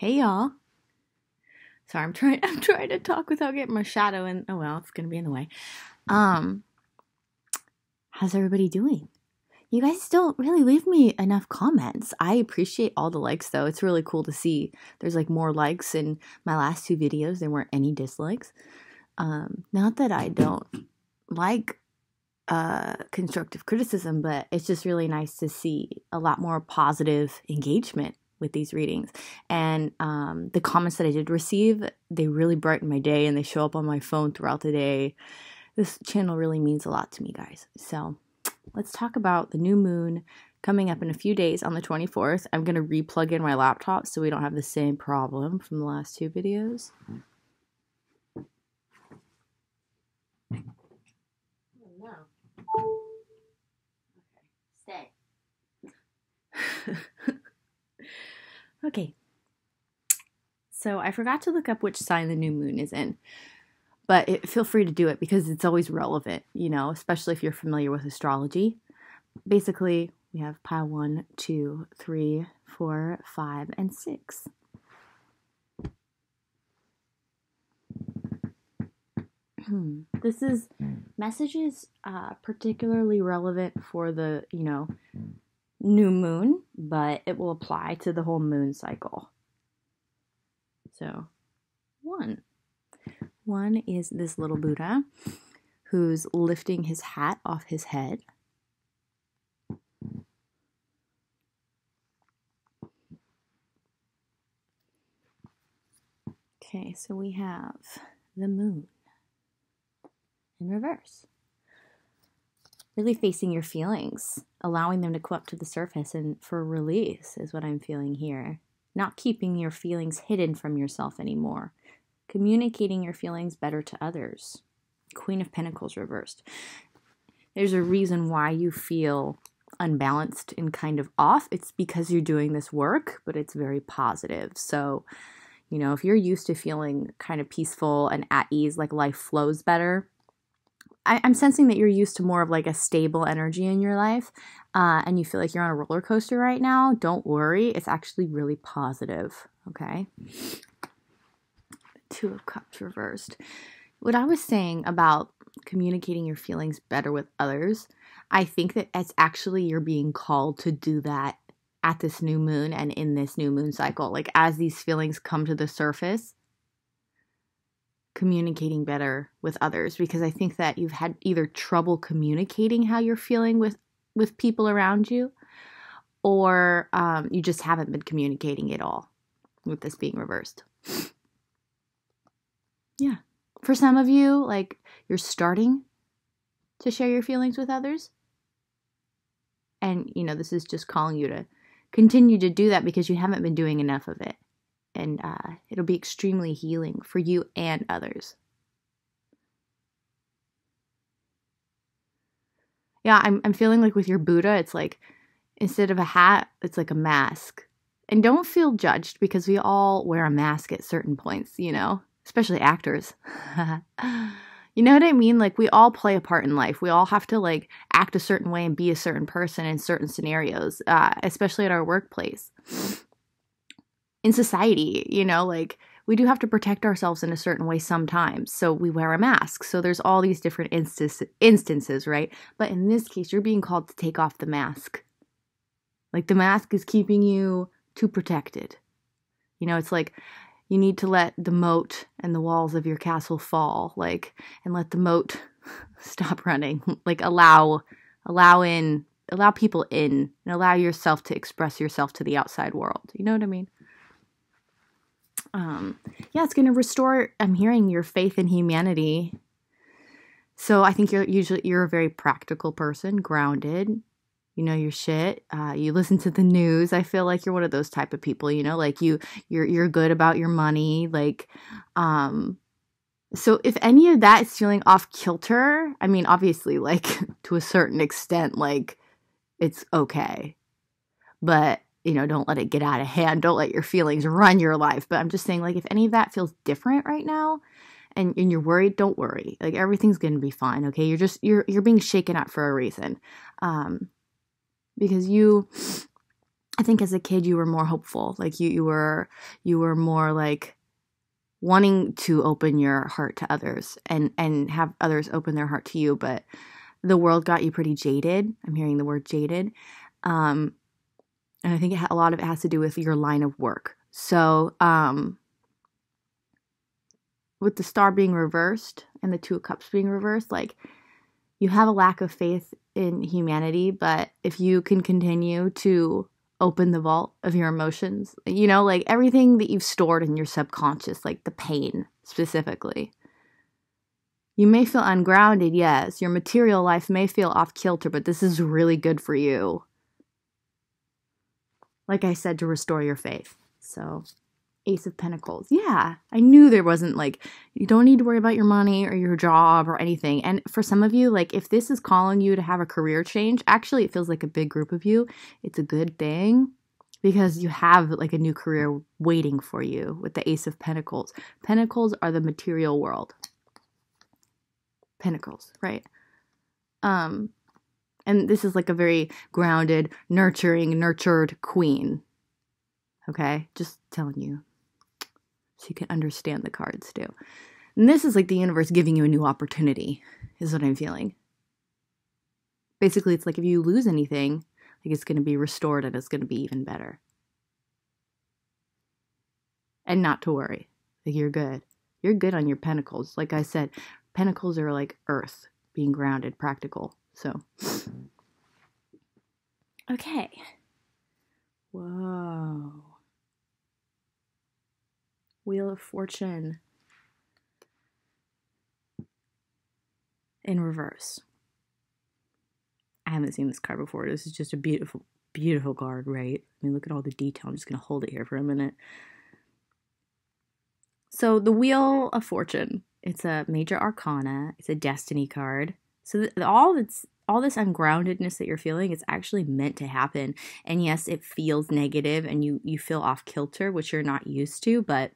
Hey y'all. Sorry, I'm trying to talk without getting my shadow in. Oh well, it's gonna be in the way. Um, how's everybody doing? You guys don't really leave me enough comments. I appreciate all the likes though. It's really cool to see. There's like more likes in my last two videos. There weren't any dislikes. Not that I don't like constructive criticism, but it's just really nice to see a lot more positive engagement with these readings. And the comments that I did receive, they really brighten my day and they show up on my phone throughout the day. This channel really means a lot to me, guys. So let's talk about the new moon coming up in a few days on the 24th. I'm going to re-plug in my laptop so we don't have the same problem from the last two videos. Okay, stay. Okay. So I forgot to look up which sign the new moon is in, but feel free to do it because it's always relevant, you know, especially if you're familiar with astrology. Basically, we have pile 1, 2, 3, 4, 5, and 6. This is messages particularly relevant for the, new moon, but it will apply to the whole moon cycle. So, 1 is this little Buddha who's lifting his hat off his head. Okay, so we have the moon in reverse. Really facing your feelings, allowing them to come up to the surface and for release is what I'm feeling here. Not keeping your feelings hidden from yourself anymore. Communicating your feelings better to others. Queen of Pentacles reversed. There's a reason why you feel unbalanced and kind of off. It's because you're doing this work, but it's very positive. So, if you're used to feeling kind of peaceful and at ease, like life flows better, I'm sensing that you're used to more of like a stable energy in your life, and you feel like you're on a roller coaster right now. Don't worry. It's actually really positive, okay? 2 of Cups reversed. What I was saying about communicating your feelings better with others, I think that it's actually you're being called to do that at this new moon and in this new moon cycle. Like as these feelings come to the surface, communicating better with others, because I think that you've had either trouble communicating how you're feeling with people around you, or you just haven't been communicating at all with this being reversed. Yeah. For some of you, like you're starting to share your feelings with others. And, this is just calling you to continue to do that because you haven't been doing enough of it. And it'll be extremely healing for you and others. Yeah, I'm feeling like with your Buddha, it's like instead of a hat, it's like a mask. And don't feel judged because we all wear a mask at certain points, especially actors. You know what I mean? Like we all play a part in life. We all have to like act a certain way and be a certain person in certain scenarios, especially at our workplace. In society, like we do have to protect ourselves in a certain way sometimes. So we wear a mask. So there's all these different instances, right? But in this case, you're being called to take off the mask. Like the mask is keeping you too protected. It's like you need to let the moat and the walls of your castle fall, like, and let the moat stop running. Like allow people in and allow yourself to express yourself to the outside world. You know what I mean? Yeah, it's going to restore, I'm hearing, your faith in humanity. So I think you're a very practical person, grounded, your shit. You listen to the news. I feel like you're one of those type of people, like you're good about your money. Like, so if any of that is feeling off kilter, I mean, obviously, like to a certain extent, like it's okay, but don't let it get out of hand. Don't let your feelings run your life. But I'm just saying, like, if any of that feels different right now and you're worried, don't worry. Like, everything's going to be fine, okay? You're being shaken up for a reason. Because I think as a kid you were more hopeful. Like you were more like wanting to open your heart to others and have others open their heart to you, but the world got you pretty jaded. I'm hearing the word jaded. And I think a lot of it has to do with your line of work. So with the star being reversed and the Two of Cups being reversed, like you have a lack of faith in humanity, but if you can continue to open the vault of your emotions, you know, like everything that you've stored in your subconscious, like the pain specifically. You may feel ungrounded, yes. Your material life may feel off kilter, but this is really good for you. Like I said, to restore your faith. So, Ace of Pentacles. Yeah, I knew there wasn't like, you don't need to worry about your money or your job or anything. And for some of you, like if this is calling you to have a career change, actually it feels like a big group of you. It's a good thing because you have like a new career waiting for you with the Ace of Pentacles. Pentacles are the material world. Pentacles, right? And this is like a very grounded, nurtured queen. Okay? Just telling you. So you can understand the cards too. And this is like the universe giving you a new opportunity, is what I'm feeling. Basically, it's like if you lose anything, like it's going to be restored and it's going to be even better. And not to worry. Like you're good. You're good on your pentacles. Like I said, pentacles are like earth, being grounded, practical. So, okay. Whoa. Wheel of Fortune in reverse. I haven't seen this card before. This is just a beautiful, beautiful card, right? I mean, look at all the detail. I'm just going to hold it here for a minute. So the Wheel of Fortune, it's a major arcana. It's a destiny card. So all this ungroundedness that you're feeling, it's actually meant to happen. And yes, it feels negative and you feel off kilter, which you're not used to, but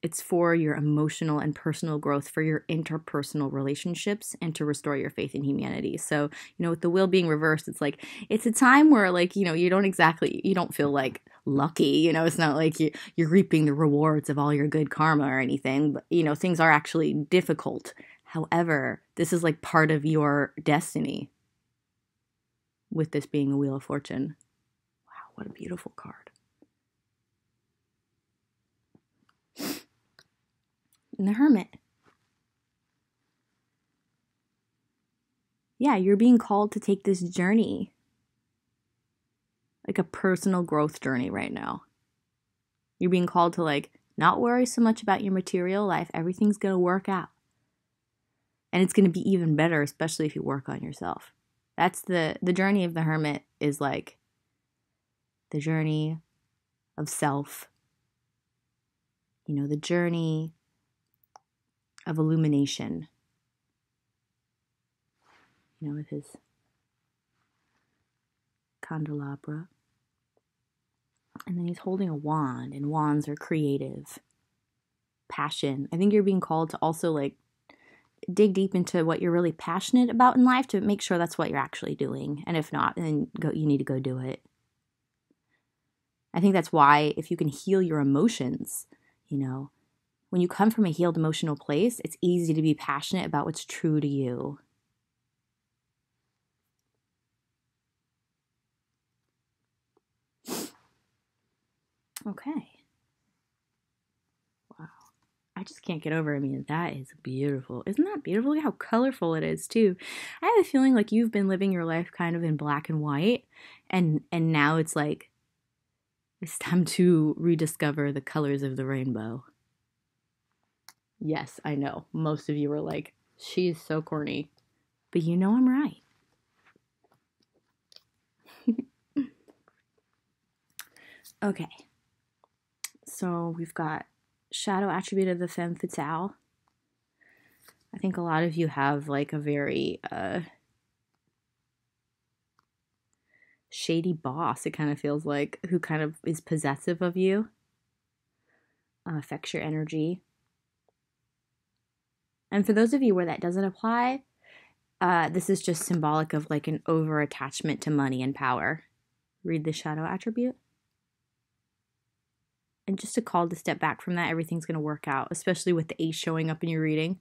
it's for your emotional and personal growth, for your interpersonal relationships, and to restore your faith in humanity. So, you know, with the wheel being reversed, it's like, it's a time where like, you know, you don't feel like lucky, you know, it's not like you're reaping the rewards of all your good karma or anything, but, you know, things are actually difficult. However, this is like part of your destiny with this being the Wheel of Fortune. Wow, what a beautiful card. And the Hermit. Yeah, you're being called to take this journey. Like a personal growth journey right now. You're being called to like not worry so much about your material life. Everything's going to work out. And it's going to be even better, especially if you work on yourself. That's the journey of the Hermit is like the journey of self. You know, the journey of illumination. You know, with his candelabra. And then he's holding a wand, and wands are creative. Passion. I think you're being called to also like dig deep into what you're really passionate about in life to make sure that's what you're actually doing. And if not, then you need to go do it. I think that's why if you can heal your emotions, you know, when you come from a healed emotional place, it's easy to be passionate about what's true to you. Okay. Wow. I just can't get over it. I mean, that is beautiful. Isn't that beautiful? Look how colorful it is, too. I have a feeling like you've been living your life kind of in black and white, and now it's like, it's time to rediscover the colors of the rainbow. Yes, I know. Most of you are like, she's so corny. But you know I'm right. Okay. So we've got shadow attribute of the femme fatale. I think a lot of you have like a very shady boss, it kind of feels like, who kind of is possessive of you, affects your energy. And for those of you where that doesn't apply, this is just symbolic of like an over attachment to money and power. read the shadow attribute. And just a call to step back from that. Everything's going to work out, especially with the ace showing up in your reading.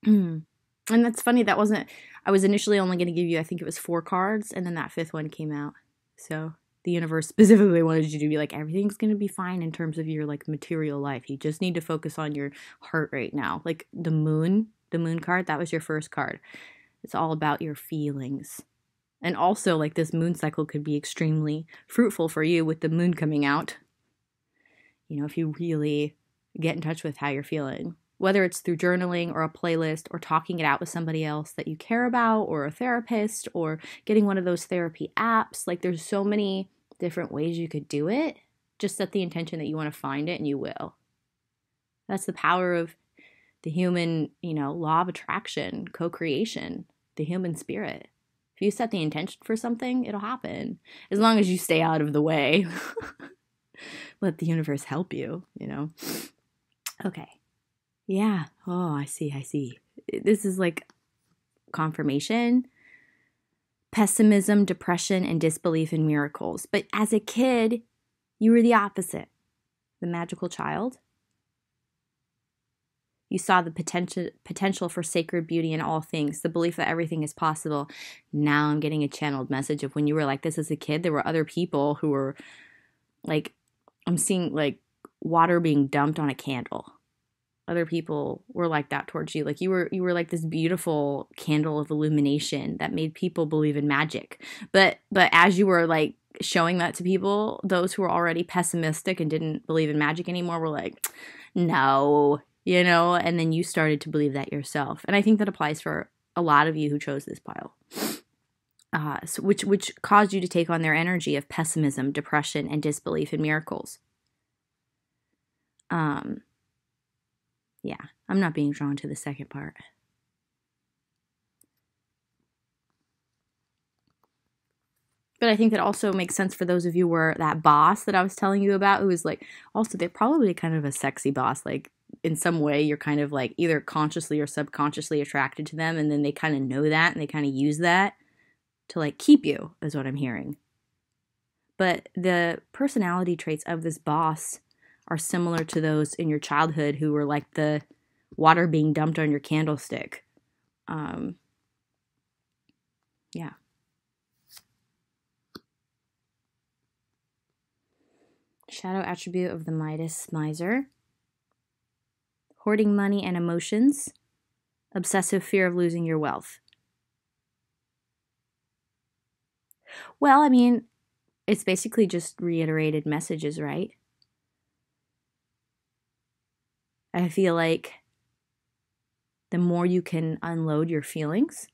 And that's funny. That wasn't, I was initially only going to give you, I think it was 4 cards, and then that 5th one came out. So the universe specifically wanted you to be like, everything's going to be fine in terms of your like material life. You just need to focus on your heart right now. Like the moon card, that was your first card. It's all about your feelings. And also, like, this moon cycle could be extremely fruitful for you with the moon coming out. You know, if you really get in touch with how you're feeling. Whether it's through journaling or a playlist or talking it out with somebody else that you care about or a therapist or getting one of those therapy apps. Like, there's so many different ways you could do it. Just set the intention that you want to find it and you will. That's the power of the human, you know, law of attraction, co-creation, the human spirit. If you set the intention for something, it'll happen. As long as you stay out of the way. Let the universe help you, you know. Okay. Yeah. Oh, I see. This is like confirmation, pessimism, depression, and disbelief in miracles. But as a kid, you were the opposite. The magical child. You saw the potential for sacred beauty in all things, the belief that everything is possible. Now I'm getting a channeled message of when you were like this as a kid, there were other people who were like, I'm seeing like water being dumped on a candle. Other people were like that towards you. Like you were like this beautiful candle of illumination that made people believe in magic. But as you were like showing that to people, those who were already pessimistic and didn't believe in magic anymore were like, no. You know, and then you started to believe that yourself. And I think that applies for a lot of you who chose this pile, which caused you to take on their energy of pessimism, depression, and disbelief in miracles. Yeah, I'm not being drawn to the second part. But I think that also makes sense for those of you where that boss that I was telling you about, who was like, also they're probably kind of a sexy boss, like, in some way you're kind of like either consciously or subconsciously attracted to them, and then they kind of know that and they kind of use that to like keep you, is what I'm hearing. But the personality traits of this boss are similar to those in your childhood who were like the water being dumped on your candlestick. Yeah. Shadow attribute of the Midas miser. Hoarding money and emotions, obsessive fear of losing your wealth. Well, I mean, it's basically just reiterated messages, right? I feel like the more you can unload your feelings,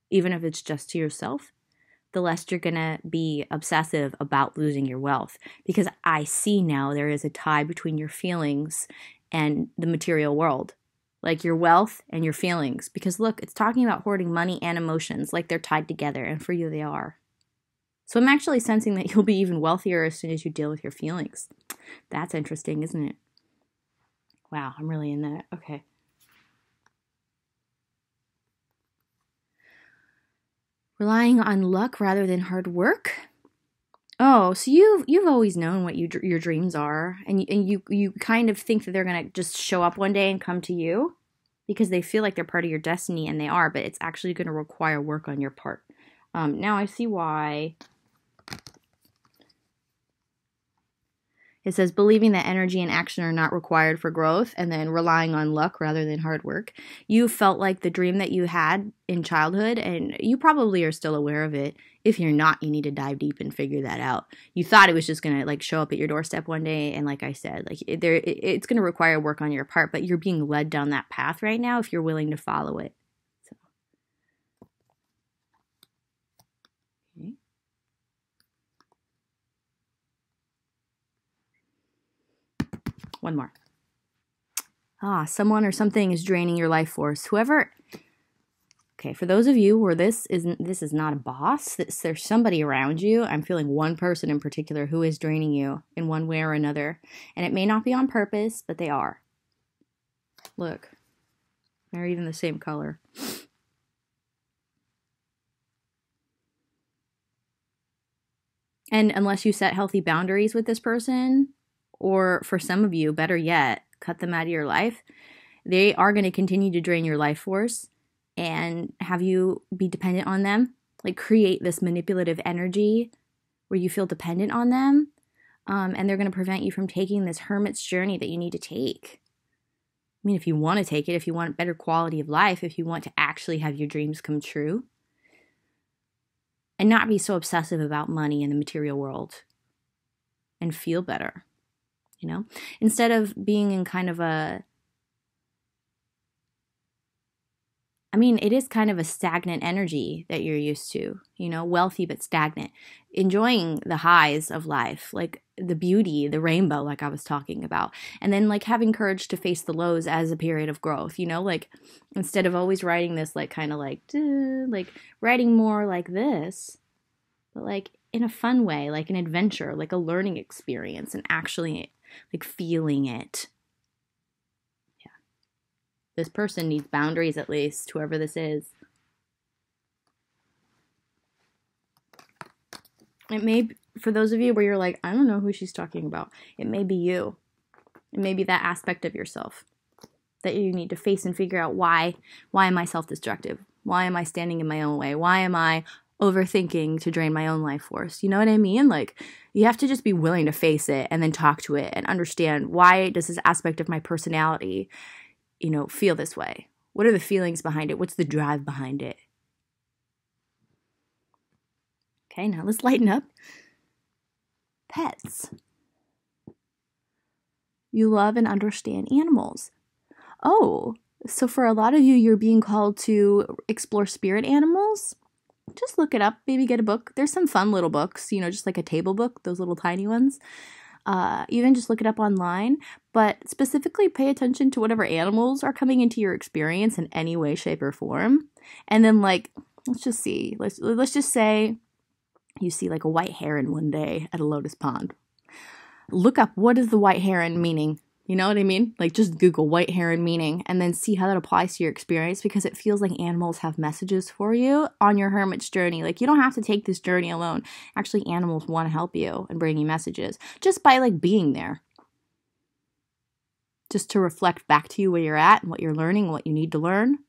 even if it's just to yourself, the less you're going to be obsessive about losing your wealth. Because I see now there is a tie between your feelings and the material world, like your wealth and your feelings. Because look, it's talking about hoarding money and emotions, like they're tied together, and for you they are. So I'm actually sensing that you'll be even wealthier as soon as you deal with your feelings. That's interesting, isn't it? Wow, I'm really in that. Okay. Relying on luck rather than hard work. Oh, so you've always known what your dreams are, and you kind of think that they're gonna just show up one day and come to you because they feel like they're part of your destiny, and they are, but it's actually going to require work on your part. Now I see why. It says believing that energy and action are not required for growth, and then relying on luck rather than hard work. You felt like the dream that you had in childhood, and you probably are still aware of it. If you're not, you need to dive deep and figure that out. You thought it was just going to like show up at your doorstep one day, and like I said, like it's going to require work on your part, but you're being led down that path right now if you're willing to follow it. So. Okay. One more. Someone or something is draining your life force. Whoever. Okay, for those of you where this is not a boss, there's somebody around you. I'm feeling one person in particular who is draining you in one way or another. And it may not be on purpose, but they are. Look. They're even the same color. And unless you set healthy boundaries with this person, or for some of you, better yet, cut them out of your life, they are going to continue to drain your life force and have you be dependent on them. Like create this manipulative energy where you feel dependent on them. And they're going to prevent you from taking this hermit's journey that you need to take. I mean, if you want to take it, if you want better quality of life, if you want to actually have your dreams come true, and not be so obsessive about money in the material world, and feel better, you know? Instead of being in kind of a, I mean, it is kind of a stagnant energy that you're used to, you know, wealthy but stagnant, enjoying the highs of life, like the beauty, the rainbow, like I was talking about, and then like having courage to face the lows as a period of growth, you know, like instead of always writing this like kind of like writing more like this, but like in a fun way, like an adventure, like a learning experience, and actually like feeling it. This person needs boundaries, at least, whoever this is. It may be, for those of you where you're like, I don't know who she's talking about. It may be you. It may be that aspect of yourself that you need to face and figure out why am I self-destructive? Why am I standing in my own way? Why am I overthinking to drain my own life force? You know what I mean? Like, you have to just be willing to face it and then talk to it and understand, why does this aspect of my personality, you know, feel this way? What are the feelings behind it? What's the drive behind it? Okay, now let's lighten up. Pets. You love and understand animals. Oh, so for a lot of you, you're being called to explore spirit animals. Just look it up. Maybe get a book. There's some fun little books, you know, just like a table book, those little tiny ones. Even just look it up online, but specifically pay attention to whatever animals are coming into your experience in any way, shape, or form. And then, like, let's just see. Let's just say you see like a white heron one day at a lotus pond. Look up, what is the white heron meaning? You know what I mean? Like, just Google white heron meaning and then see how that applies to your experience, because it feels like animals have messages for you on your hermit's journey. Like, you don't have to take this journey alone. Actually, animals want to help you and bring you messages just by like being there. Just to reflect back to you where you're at and what you're learning, what you need to learn.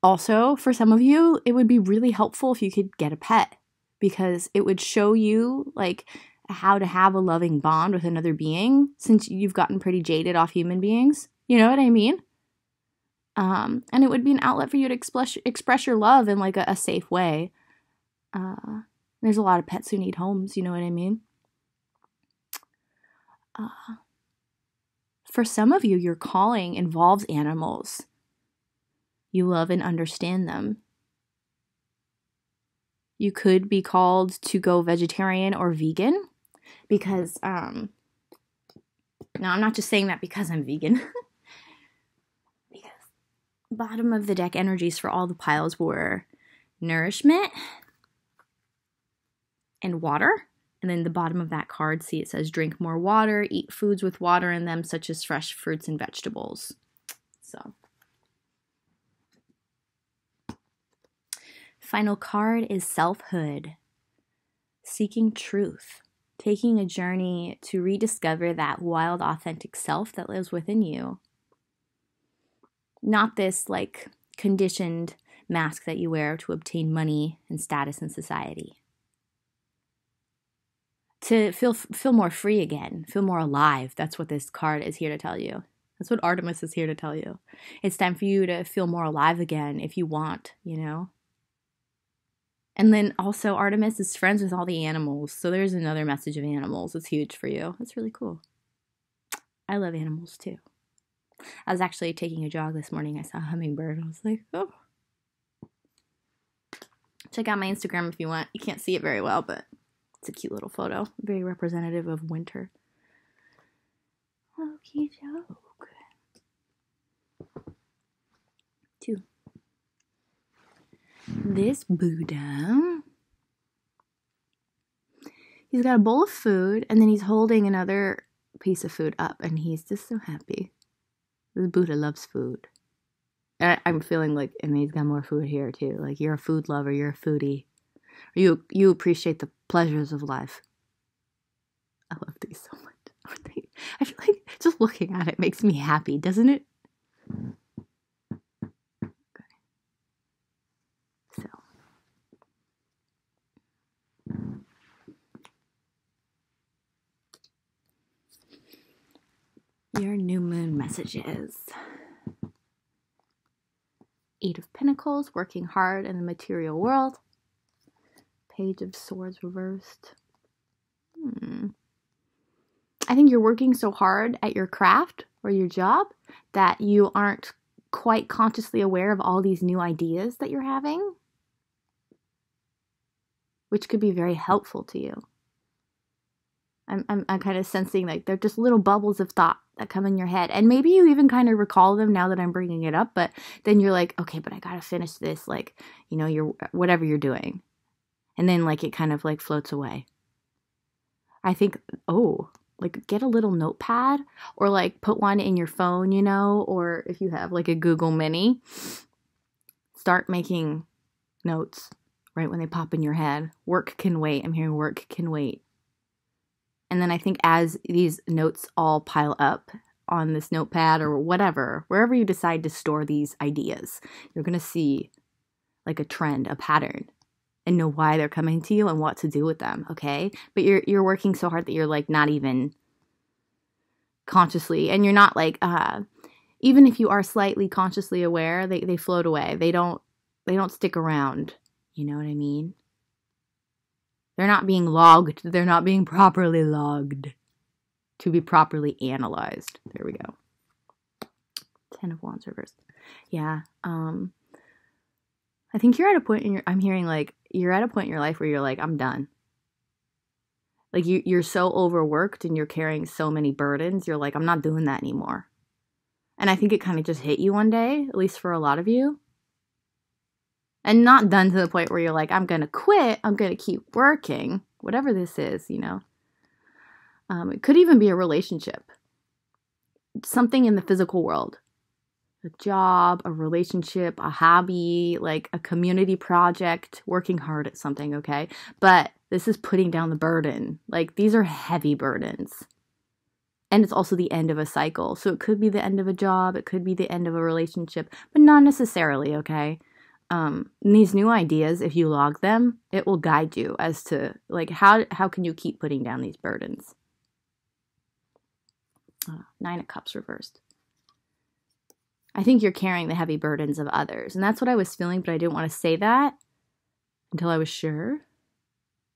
Also, for some of you, it would be really helpful if you could get a pet, because it would show you like how to have a loving bond with another being, since you've gotten pretty jaded off human beings. You know what I mean? And it would be an outlet for you to express your love in like a safe way. There's a lot of pets who need homes, you know what I mean? For some of you, your calling involves animals. You love and understand them. You could be called to go vegetarian or vegan, because, now I'm not just saying that because I'm vegan. Because bottom of the deck energies for all the piles were nourishment and water. And then the bottom of that card, see, it says drink more water, eat foods with water in them, such as fresh fruits and vegetables. So, final card is selfhood, seeking truth, taking a journey to rediscover that wild, authentic self that lives within you. Not this like conditioned mask that you wear to obtain money and status in society. To feel more free again, feel more alive. That's what this card is here to tell you. That's what Artemis is here to tell you. It's time for you to feel more alive again if you want, you know? And then also Artemis is friends with all the animals. So there's another message of animals. It's huge for you. That's really cool. I love animals too. I was actually taking a jog this morning. I saw a hummingbird. I was like, oh. Check out my Instagram if you want. You can't see it very well, but it's a cute little photo. Very representative of winter. Okie doke. 2. This Buddha, he's got a bowl of food, and then he's holding another piece of food up, and he's just so happy. This Buddha loves food. I'm feeling like, and he's got more food here too. Like, you're a food lover, you're a foodie. You appreciate the pleasures of life. I love these so much. Aren't they? I feel like just looking at it makes me happy, doesn't it? Okay. So. Your new moon messages. 8 of Pentacles, working hard in the material world. Page of Swords reversed. I think you're working so hard at your craft or your job that you aren't quite consciously aware of all these new ideas that you're having, which could be very helpful to you. I'm kind of sensing like they're just little bubbles of thought that come in your head. And maybe you even kind of recall them now that I'm bringing it up, but then you're like, okay, but I got to finish this, like, you know, whatever you're doing. And then like it kind of like floats away. I think, like get a little notepad or like put one in your phone, you know, or if you have like a Google Mini, start making notes right when they pop in your head. Work can wait. I'm hearing work can wait. And then I think as these notes all pile up on this notepad or whatever, wherever you decide to store these ideas, you're going to see like a trend, a pattern, and know why they're coming to you and what to do with them, okay? But you're working so hard that you're like not even consciously, and you're not like, even if you are slightly consciously aware, they float away. They don't stick around. You know what I mean? They're not being logged. They're not being properly logged to be properly analyzed. There we go. 10 of Wands reversed. Yeah. I think you're at a point I'm hearing like, you're at a point in your life where you're like, I'm done. Like you're so overworked and you're carrying so many burdens. You're like, I'm not doing that anymore. And I think it kind of just hit you one day, at least for a lot of you. And not done to the point where you're like, I'm going to quit. I'm going to keep working. Whatever this is, you know. It could even be a relationship. Something in the physical world. A job, a relationship, a hobby, like a community project, working hard at something, okay? But this is putting down the burden. Like, these are heavy burdens. And it's also the end of a cycle. So it could be the end of a job. It could be the end of a relationship. But not necessarily, okay? These new ideas, if you log them, it will guide you as to, like, how can you keep putting down these burdens? 9 of Cups reversed. I think you're carrying the heavy burdens of others. And that's what I was feeling, but I didn't want to say that until I was sure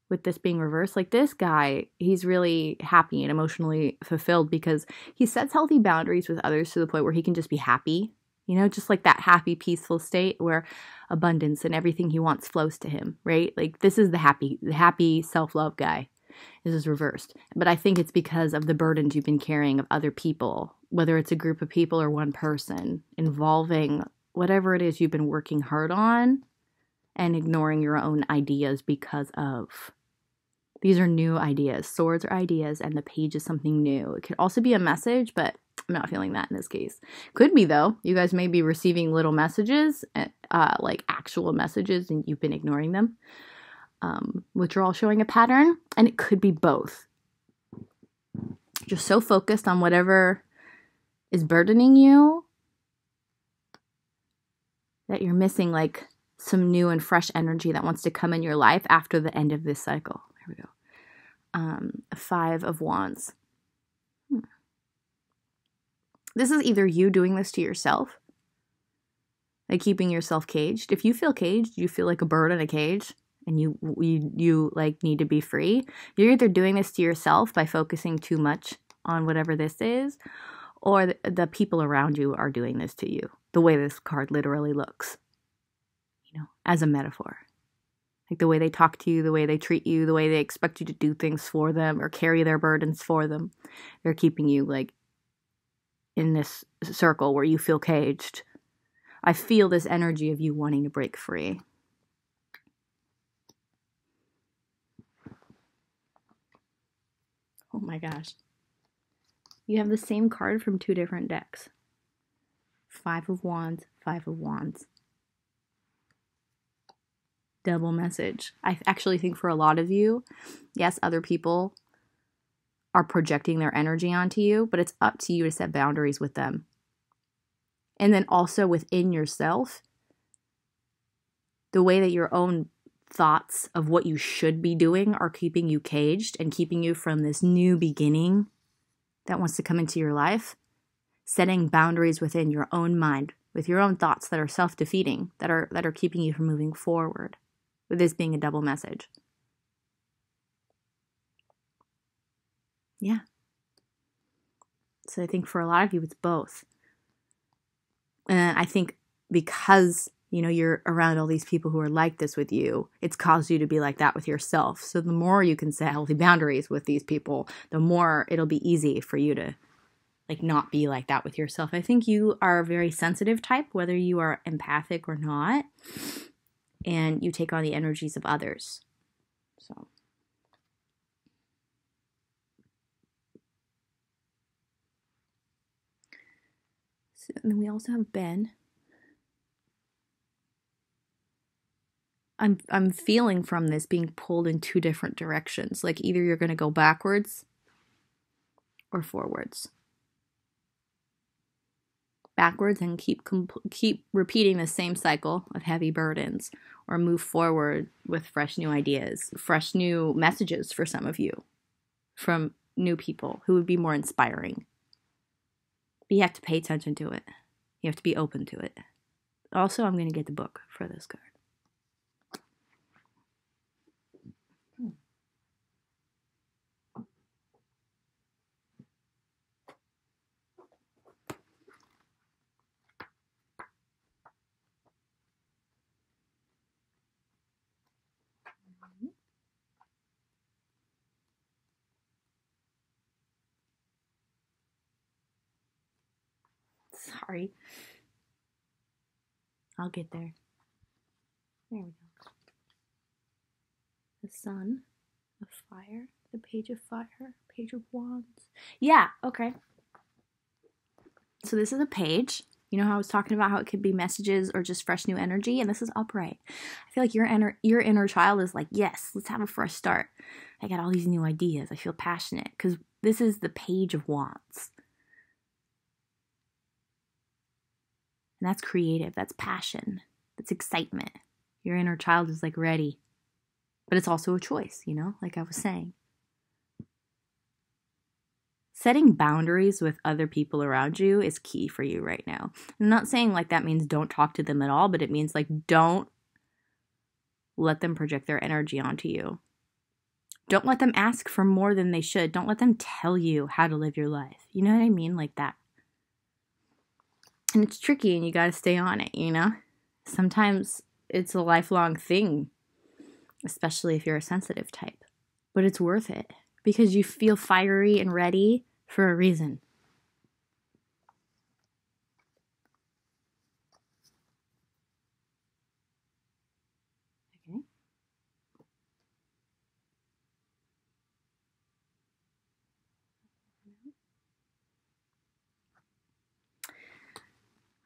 with this being reversed. Like, this guy, he's really happy and emotionally fulfilled because he sets healthy boundaries with others to the point where he can just be happy. You know, just like that happy, peaceful state where abundance and everything he wants flows to him, right? Like, this is the happy self-love guy. This is reversed. But I think it's because of the burdens you've been carrying of other people, whether it's a group of people or one person, involving whatever it is you've been working hard on and ignoring your own ideas because of. These are new ideas. Swords are ideas and the page is something new. It could also be a message, but I'm not feeling that in this case. Could be, though. You guys may be receiving little messages, like actual messages, and you've been ignoring them, which are all showing a pattern. And it could be both. You're so focused on whatever is burdening you that you're missing, like, some new and fresh energy that wants to come in your life after the end of this cycle. There we go. 5 of Wands. This is either you doing this to yourself, like keeping yourself caged. If you feel caged, you feel like a bird in a cage, and you like need to be free. You're either doing this to yourself by focusing too much on whatever this is, or the people around you are doing this to you. The way this card literally looks, you know, as a metaphor. Like the way they talk to you, the way they treat you, the way they expect you to do things for them or carry their burdens for them. They're keeping you like in this circle where you feel caged. I feel this energy of you wanting to break free. Oh my gosh. You have the same card from 2 different decks. 5 of Wands, 5 of Wands. double message. I actually think for a lot of you, yes, other people are projecting their energy onto you, but it's up to you to set boundaries with them. And then also within yourself, the way that your own thoughts of what you should be doing are keeping you caged and keeping you from this new beginning that wants to come into your life, setting boundaries within your own mind, with your own thoughts that are self-defeating, that are keeping you from moving forward, with this being a double message. Yeah. So I think for a lot of you, it's both. And I think because, you're around all these people who are like this with you, it's caused you to be like that with yourself. So the more you can set healthy boundaries with these people, the more it'll be easy for you to not be like that with yourself. I think you are a very sensitive type, whether you are empathic or not, and you take on the energies of others. So and then we also have Ben. I'm feeling from this being pulled in two different directions. Like either you're going to go backwards or forwards. Backwards and keep repeating the same cycle of heavy burdens, or move forward with fresh new ideas, fresh new messages for some of you from new people who would be more inspiring. But you have to pay attention to it. You have to be open to it. Also, I'm going to get the book for this card. Sorry. I'll get there. There we go. The Sun of Fire, the Page of Fire, Page of Wands. Yeah, okay. So this is a page. You know how I was talking about how it could be messages or just fresh new energy? And this is upright. I feel like your inner child is like, yes, let's have a fresh start. I got all these new ideas. I feel passionate because this is the Page of Wands. And that's creative. That's passion. That's excitement. Your inner child is like ready. But it's also a choice, like I was saying. Setting boundaries with other people around you is key for you right now. I'm not saying that means don't talk to them at all, but it means don't let them project their energy onto you. Don't let them ask for more than they should. Don't let them tell you how to live your life. You know what I mean? Like that. And it's tricky and you got to stay on it, Sometimes it's a lifelong thing, especially if you're a sensitive type. But it's worth it because you feel fiery and ready for a reason. Okay.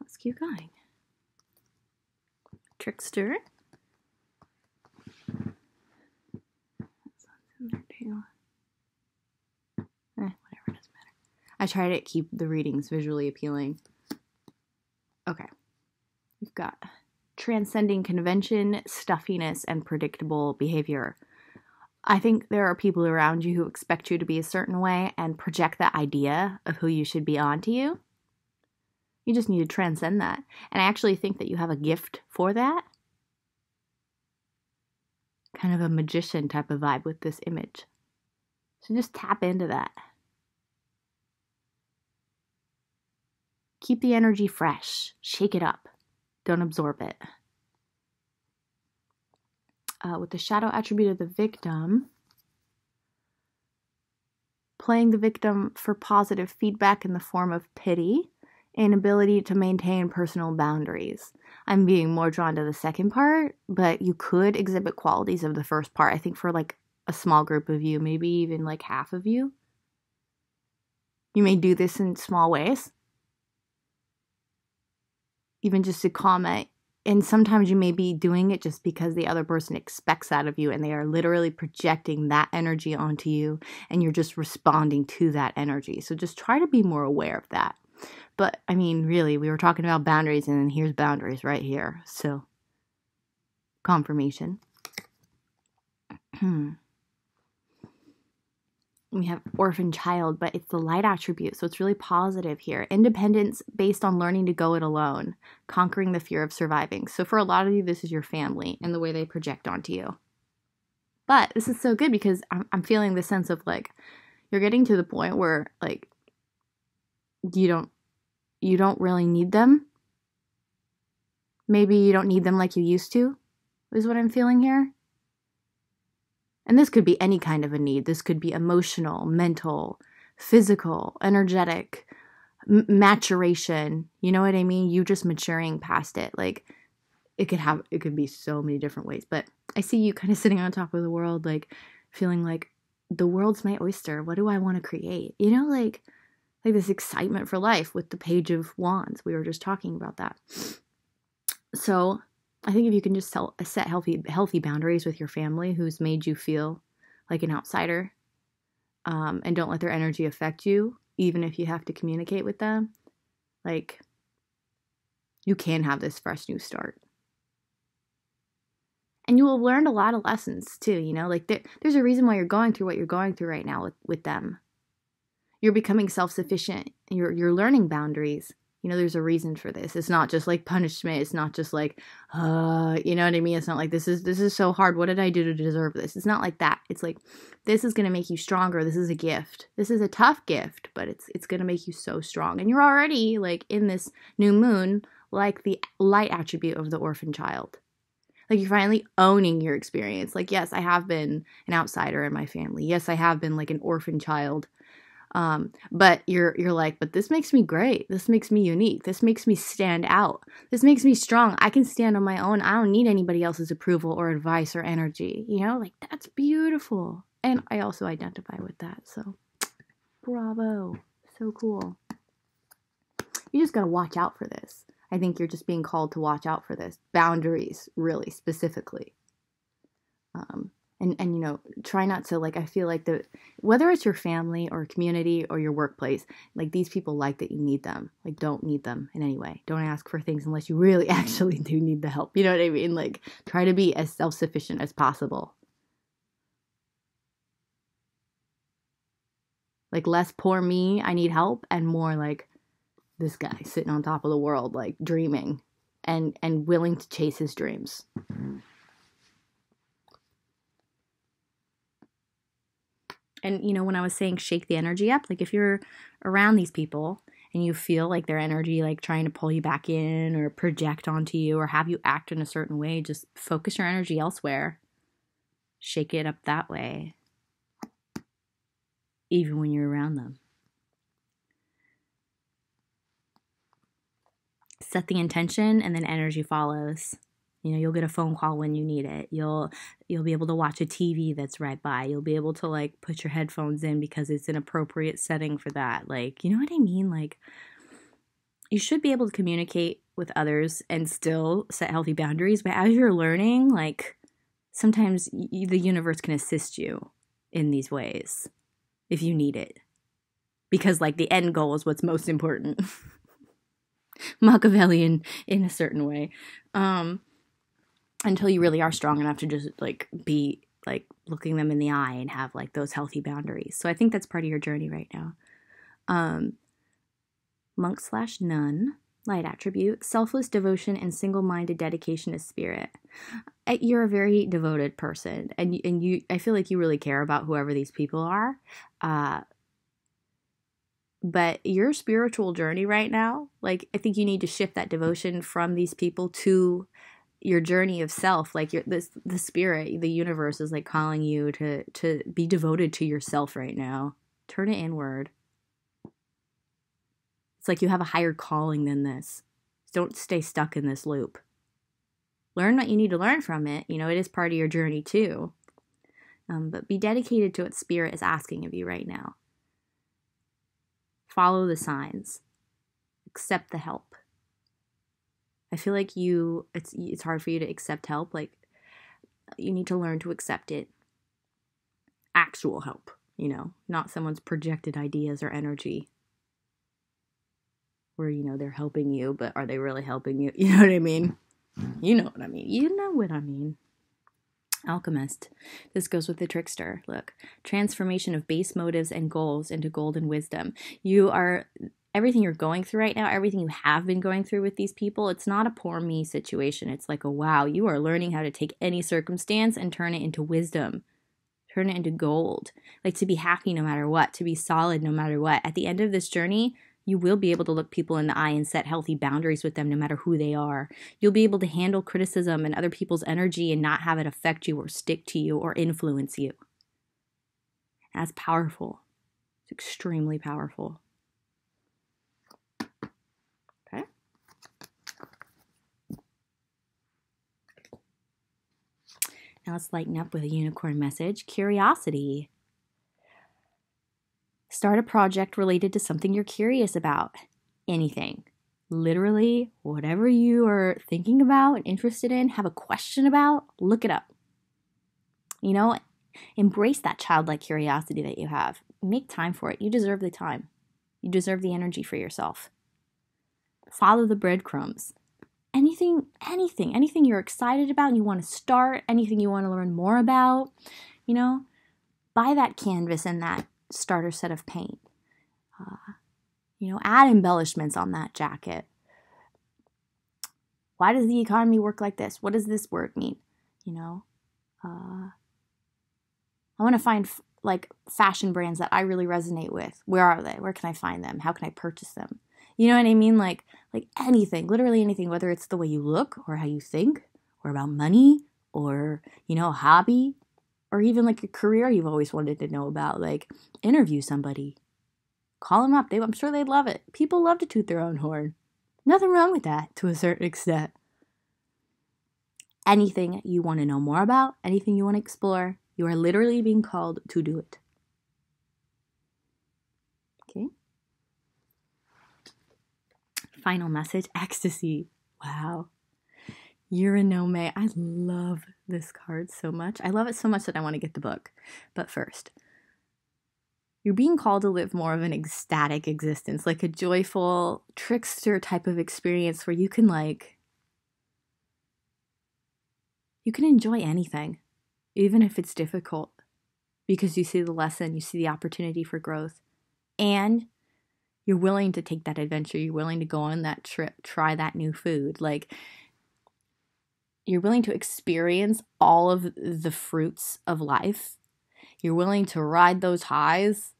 Let's keep going. Trickster. In there too. Whatever, doesn't matter. I try to keep the readings visually appealing. Okay. We've got transcending convention, stuffiness, and predictable behavior. I think there are people around you who expect you to be a certain way and project that idea of who you should be onto you. You just need to transcend that. And I actually think that you have a gift for that. Kind of a magician type of vibe with this image. So just tap into that. Keep the energy fresh. Shake it up. Don't absorb it. With the shadow attribute of the victim, playing the victim for positive feedback in the form of pity, inability to maintain personal boundaries. I'm being more drawn to the second part, but you could exhibit qualities of the first part. I think for a small group of you, maybe even half of you. You may do this in small ways. Even just to comment And sometimes you may be doing it just because the other person expects that of you, and they are literally projecting that energy onto you, and you're just responding to that energy. So just try to be more aware of that. But I mean, really, we were talking about boundaries, and then here's boundaries right here. So confirmation. We have orphan child, but it's the light attribute, so it's really positive here. Independence based on learning to go it alone, conquering the fear of surviving. So for a lot of you, this is your family and the way they project onto you. But this is so good because I'm feeling the sense of like, you're getting to the point where like, you don't really need them. Maybe you don't need them like you used to, is what I'm feeling here. And this could be any kind of a need. This could be emotional, mental, physical, energetic, maturation. You know what I mean? You just maturing past it. Like it could be so many different ways. But I see you kind of sitting on top of the world, like feeling like the world's my oyster. What do I want to create? You know, like this excitement for life with the Page of Wands. We were just talking about that. So I think if you can just set healthy boundaries with your family who's made you feel like an outsider, and don't let their energy affect you, even if you have to communicate with them, like you can have this fresh new start. And you will have learned a lot of lessons too, you know, like there's a reason why you're going through what you're going through right now with them. You're becoming self-sufficient. You're learning boundaries. You know, there's a reason for this. It's not just like punishment. It's not just like, you know what I mean? It's not like this is so hard. What did I do to deserve this? It's not like that. It's like, this is going to make you stronger. This is a gift. This is a tough gift, but it's going to make you so strong. And you're already like in this new moon, like the light attribute of the orphan child. Like you're finally owning your experience. Like, yes, I have been an outsider in my family. Yes, I have been like an orphan child. But you're like, but this makes me great. This makes me unique. This makes me stand out. This makes me strong. I can stand on my own. I don't need anybody else's approval or advice or energy. You know, like that's beautiful. And I also identify with that. So bravo. So cool. You just got to watch out for this. I think you're just being called to watch out for this. Boundaries, really, specifically. And you know, try not to, like, I feel like whether it's your family or community or your workplace, like these people like that you need them. Like, don't need them in any way. Don't ask for things unless you really actually do need the help. You know what I mean? Like, try to be as self-sufficient as possible. Like, less poor me, I need help, and more like this guy sitting on top of the world, like dreaming and willing to chase his dreams. And, you know, when I was saying shake the energy up, like if you're around these people and you feel like their energy, like trying to pull you back in or project onto you or have you act in a certain way, just focus your energy elsewhere. Shake it up that way, even when you're around them. Set the intention and then energy follows. You know, you'll get a phone call when you need it. You'll be able to watch a TV that's right by. You'll be able to like put your headphones in because it's an appropriate setting for that. Like, you know what I mean? Like, you should be able to communicate with others and still set healthy boundaries. But as you're learning, like, sometimes the universe can assist you in these ways if you need it. Because like the end goal is what's most important. Machiavellian in a certain way. Until you really are strong enough to just like be like looking them in the eye and have like those healthy boundaries. So I think that's part of your journey right now. Monk/nun, light attribute, selfless devotion and single-minded dedication to spirit. You're a very devoted person, and you I feel like you really care about whoever these people are. But your spiritual journey right now, like I think you need to shift that devotion from these people to your journey of self. Like the spirit, the universe is like calling you to be devoted to yourself right now. Turn it inward. It's like you have a higher calling than this. Don't stay stuck in this loop. Learn what you need to learn from it. You know, it is part of your journey too. But be dedicated to what spirit is asking of you right now. Follow the signs. Accept the help. I feel like it's hard for you to accept help. Like, you need to learn to accept it. Actual help, not someone's projected ideas or energy. Where, they're helping you, but are they really helping you? You know what I mean? You know what I mean. You know what I mean. Alchemist. This goes with the trickster. Look, transformation of base motives and goals into golden wisdom. Everything you're going through right now, everything you have been going through with these people, it's not a poor me situation. It's like, wow, you are learning how to take any circumstance and turn it into wisdom. Turn it into gold. Like, to be happy no matter what, to be solid no matter what. At the end of this journey, you will be able to look people in the eye and set healthy boundaries with them no matter who they are. You'll be able to handle criticism and other people's energy and not have it affect you or stick to you or influence you. That's powerful. It's extremely powerful. Okay? Now let's lighten up with a unicorn message. Curiosity. Start a project related to something you're curious about. Anything. Literally, whatever you are thinking about and interested in, have a question about, look it up. Embrace that childlike curiosity that you have. Make time for it. You deserve the time. You deserve the energy for yourself. Follow the breadcrumbs. Anything you're excited about and you want to start, anything you want to learn more about, buy that canvas and that starter set of paint. Add embellishments on that jacket. Why does the economy work like this? What does this word mean? I want to find fashion brands that I really resonate with. Where are they? Where can I find them? How can I purchase them? You know what I mean? Like anything, literally anything, whether it's the way you look or how you think or about money or, a hobby. Or even like a career you've always wanted to know about. Like, interview somebody. Call them up. I'm sure they'd love it. People love to toot their own horn. Nothing wrong with that to a certain extent. Anything you want to know more about, anything you want to explore, you are literally being called to do it. Okay? Final message, ecstasy. Wow. Uranome. I love this card so much. I love it so much that I want to get the book. But first, you're being called to live more of an ecstatic existence, like a joyful trickster type of experience where you can enjoy anything, even if it's difficult, because you see the lesson, you see the opportunity for growth, and you're willing to take that adventure. You're willing to go on that trip, try that new food. You're willing to experience all of the fruits of life. You're willing to ride those highs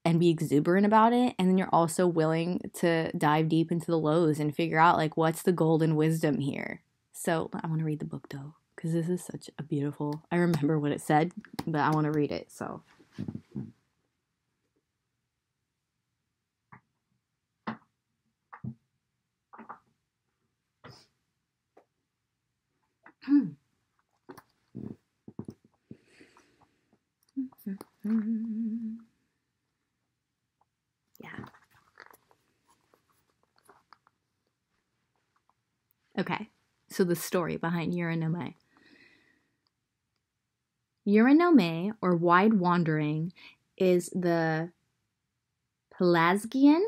and be exuberant about it. And then you're also willing to dive deep into the lows and figure out what's the golden wisdom here. So I want to read the book though, because this is such a beautiful, I remember what it said, but I want to read it. So. Yeah. Okay, so the story behind Uranome. Uranome, or wide wandering, is the Pelasgian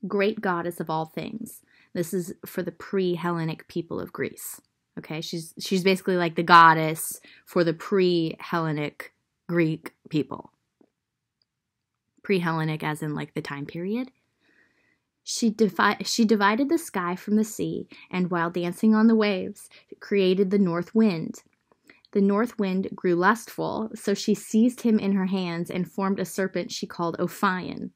great goddess of all things. This is for the pre-Hellenic people of Greece. Okay, she's basically like the goddess for the pre-Hellenic Greek people. Pre-Hellenic as in the time period. She divided the sky from the sea, and while dancing on the waves, created the north wind. The north wind grew lustful, so she seized him in her hands and formed a serpent she called Ophion.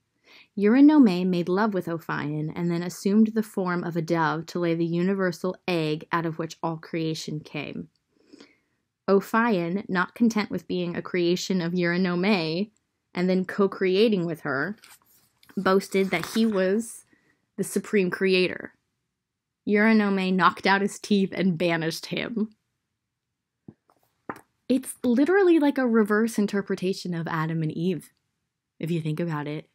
Uranome made love with Ophion and then assumed the form of a dove to lay the universal egg out of which all creation came. Ophion, not content with being a creation of Uranome and then co-creating with her, boasted that he was the supreme creator. Uranome knocked out his teeth and banished him. It's literally like a reverse interpretation of Adam and Eve, if you think about it.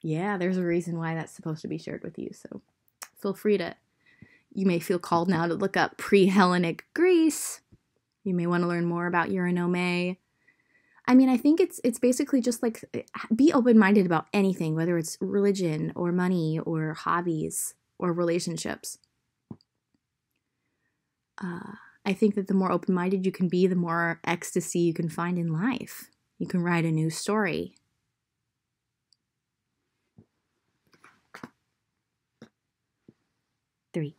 Yeah, there's a reason why that's supposed to be shared with you. So feel free to, you may feel called now to look up pre-Hellenic Greece. You may want to learn more about Euronome. I mean, I think it's basically just like, be open-minded about anything, whether it's religion or money or hobbies or relationships. I think that the more open-minded you can be, the more ecstasy you can find in life. You can write a new story. Three.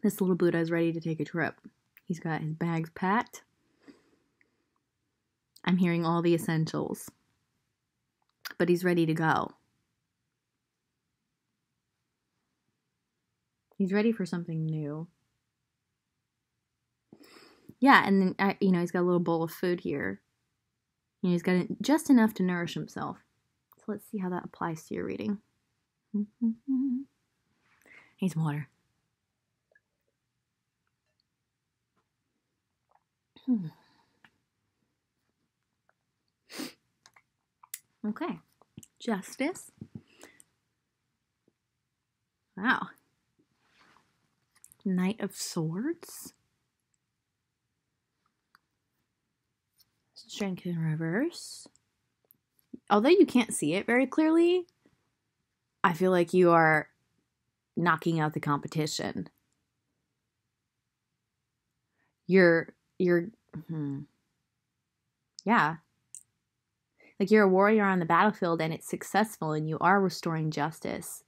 This little Buddha is ready to take a trip. He's got his bags packed. I'm hearing all the essentials. But he's ready to go. He's ready for something new. Yeah, and then, he's got a little bowl of food here. He's got just enough to nourish himself. So let's see how that applies to your reading. Need some water. Okay. Justice. Wow. Knight of Swords. Strength in reverse. Although you can't see it very clearly, I feel like you are knocking out the competition. Yeah. Like you're a warrior on the battlefield and it's successful and you are restoring justice.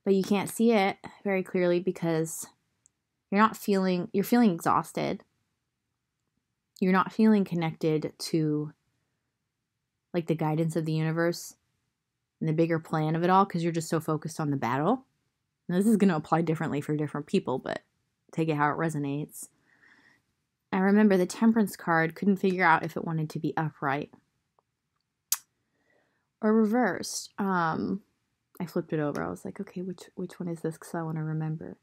But you can't see it very clearly because you're feeling exhausted. You're not feeling connected to like the guidance of the universe and the bigger plan of it all because you're just so focused on the battle. Now, this is going to apply differently for different people, but take it how it resonates. I remember the Temperance card couldn't figure out if it wanted to be upright or reversed. I flipped it over. I was like, okay, which one is this? Because I want to remember.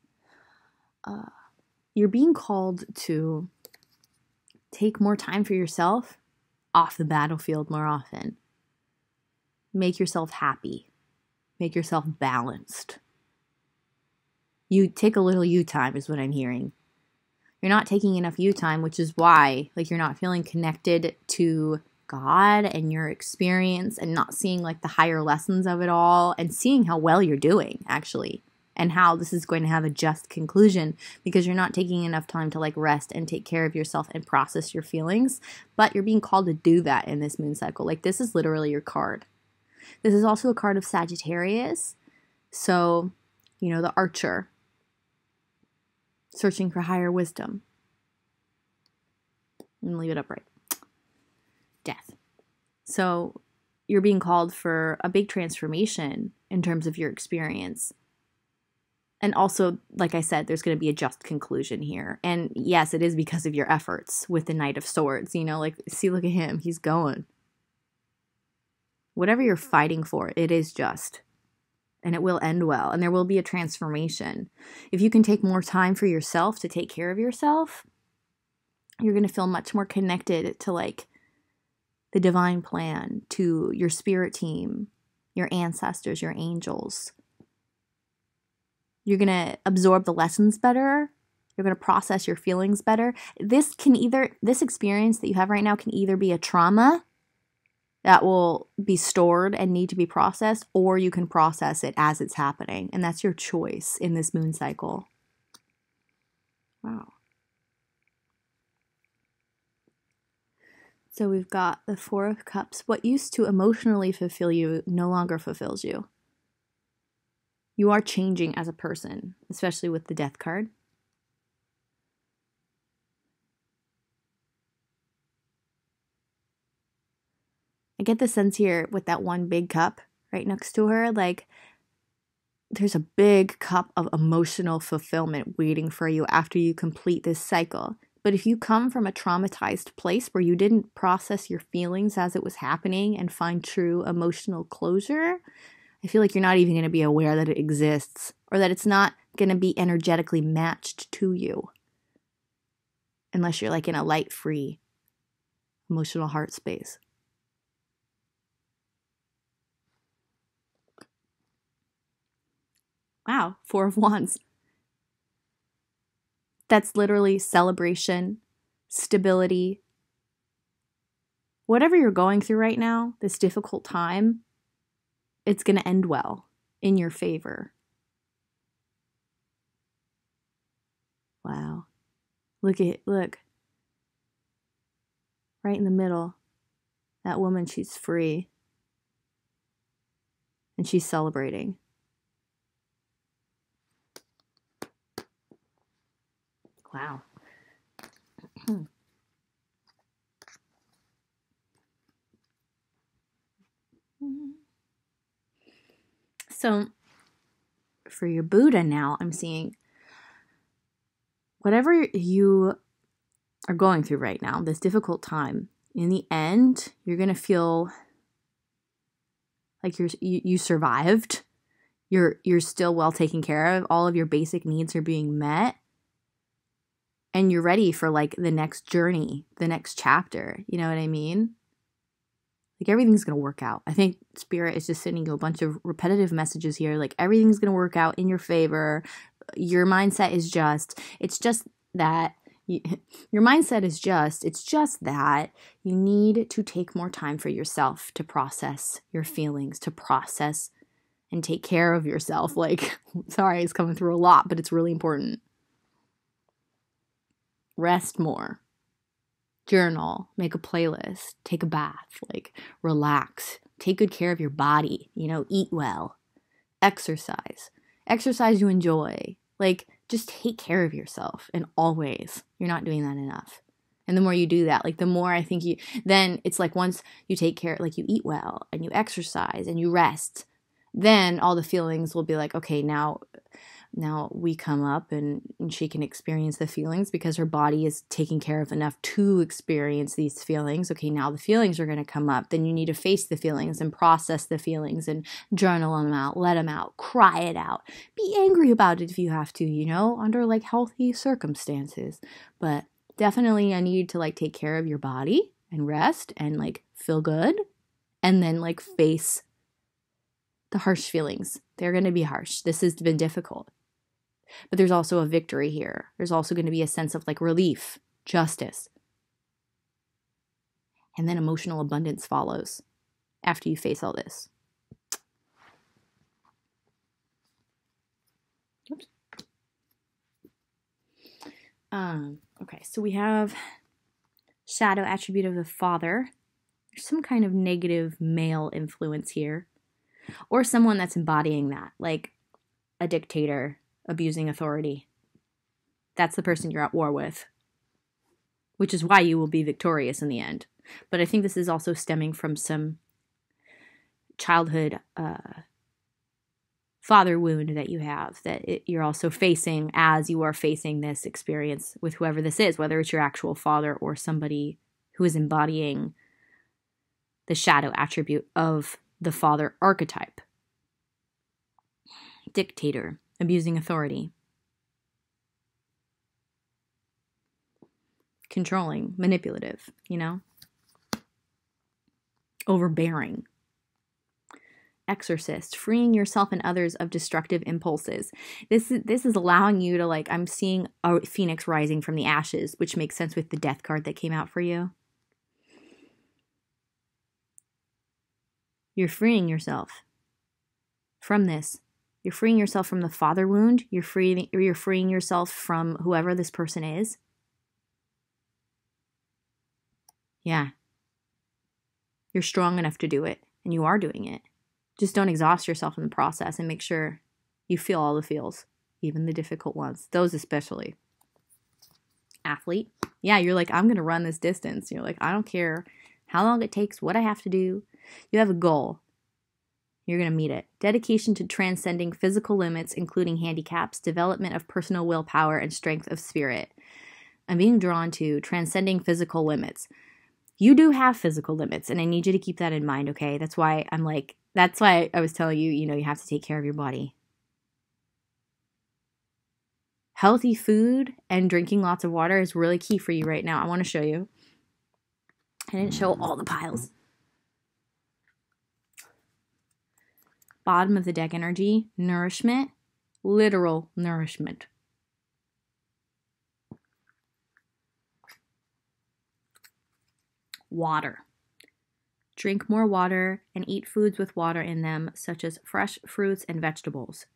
You're being called to take more time for yourself off the battlefield more often. Make yourself happy. Make yourself balanced. You take a little you time is what I'm hearing. You're not taking enough you time, which is why you're not feeling connected to God and your experience and not seeing the higher lessons of it all and seeing how well you're doing actually and how this is going to have a just conclusion because you're not taking enough time to rest and take care of yourself and process your feelings, but you're being called to do that in this moon cycle. This is literally your card. This is also a card of Sagittarius. So, the archer searching for higher wisdom. I'm gonna leave it upright. Death. So you're being called for a big transformation in terms of your experience. And also, like I said, there's going to be a just conclusion here. And yes, it is because of your efforts with the Knight of Swords. See, look at him. He's going. Whatever you're fighting for, it is just. And it will end well. And there will be a transformation. If you can take more time for yourself to take care of yourself, you're going to feel much more connected to the divine plan, to your spirit team, your ancestors, your angels. You're going to absorb the lessons better. You're going to process your feelings better. This experience that you have right now can either be a trauma that will be stored and need to be processed, or you can process it as it's happening. And that's your choice in this moon cycle. Wow. So we've got the Four of Cups. What used to emotionally fulfill you no longer fulfills you. You are changing as a person, especially with the Death card. I get the sense here with that one big cup right next to her, there's a big cup of emotional fulfillment waiting for you after you complete this cycle. But if you come from a traumatized place where you didn't process your feelings as it was happening and find true emotional closure, I feel like you're not even going to be aware that it exists or that it's not going to be energetically matched to you. Unless you're like in a light-free, emotional heart space. Wow, 4 of Wands. That's literally celebration, stability. Whatever you're going through right now, this difficult time, it's going to end well, in your favor. Wow. Look. Right in the middle. That woman, she's free. And she's celebrating. Wow. So, for your Buddha now, I'm seeing whatever you are going through right now, this difficult time, in the end, you're going to feel like you survived. You're still well taken care of. All of your basic needs are being met. And you're ready for like the next journey, the next chapter. You know what I mean? Like everything's going to work out. I think Spirit is just sending you a bunch of repetitive messages here. Like everything's going to work out in your favor. Your mindset is it's just that you need to take more time for yourself to process your feelings, to process and take care of yourself. Like, sorry, it's coming through a lot, but it's really important. Rest more. Journal, make a playlist, take a bath, like relax, take good care of your body, eat well, exercise you enjoy, like just take care of yourself. And always, you're not doing that enough. And the more you do that, like the more I think then it's like once you take care, like you eat well and you exercise and you rest, then all the feelings will be like, okay, now we come up and she can experience the feelings because her body is taken care of enough to experience these feelings. Okay, now the feelings are going to come up. Then you need to face the feelings and process the feelings and journal them out, let them out, cry it out. Be angry about it if you have to, under like healthy circumstances. But definitely I need to like take care of your body and rest and like feel good and then like face the harsh feelings. They're going to be harsh. This has been difficult. But there's also a victory here. There's also going to be a sense of like relief, justice. And then emotional abundance follows after you face all this. Oops. Okay, so we have shadow attribute of the father. There's some kind of negative male influence here. Or someone that's embodying that, like a dictator abusing authority. That's the person you're at war with, which is why you will be victorious in the end. But I think this is also stemming from some childhood father wound that you have, that you're also facing as you are facing this experience with whoever this is, whether it's your actual father or somebody who is embodying the shadow attribute of the father archetype. Dictator, abusing authority. Controlling, manipulative, Overbearing. Exorcist, freeing yourself and others of destructive impulses. This is allowing you to like, I'm seeing a phoenix rising from the ashes, which makes sense with the death card that came out for you. You're freeing yourself from this. You're freeing yourself from the father wound. You're freeing yourself from whoever this person is. Yeah. You're strong enough to do it, and you are doing it. Just don't exhaust yourself in the process and make sure you feel all the feels, even the difficult ones. Those especially. Athlete. Yeah, you're like, I'm going to run this distance. You're like, I don't care how long it takes, what I have to do. You have a goal. You're going to meet it. Dedication to transcending physical limits, including handicaps, development of personal willpower, and strength of spirit. I'm being drawn to transcending physical limits. You do have physical limits, and I need you to keep that in mind, okay? That's why I was telling you, you have to take care of your body. Healthy food and drinking lots of water is really key for you right now. I want to show you. I didn't show all the piles. Bottom of the deck energy, nourishment, literal nourishment. Water. Drink more water and eat foods with water in them, such as fresh fruits and vegetables.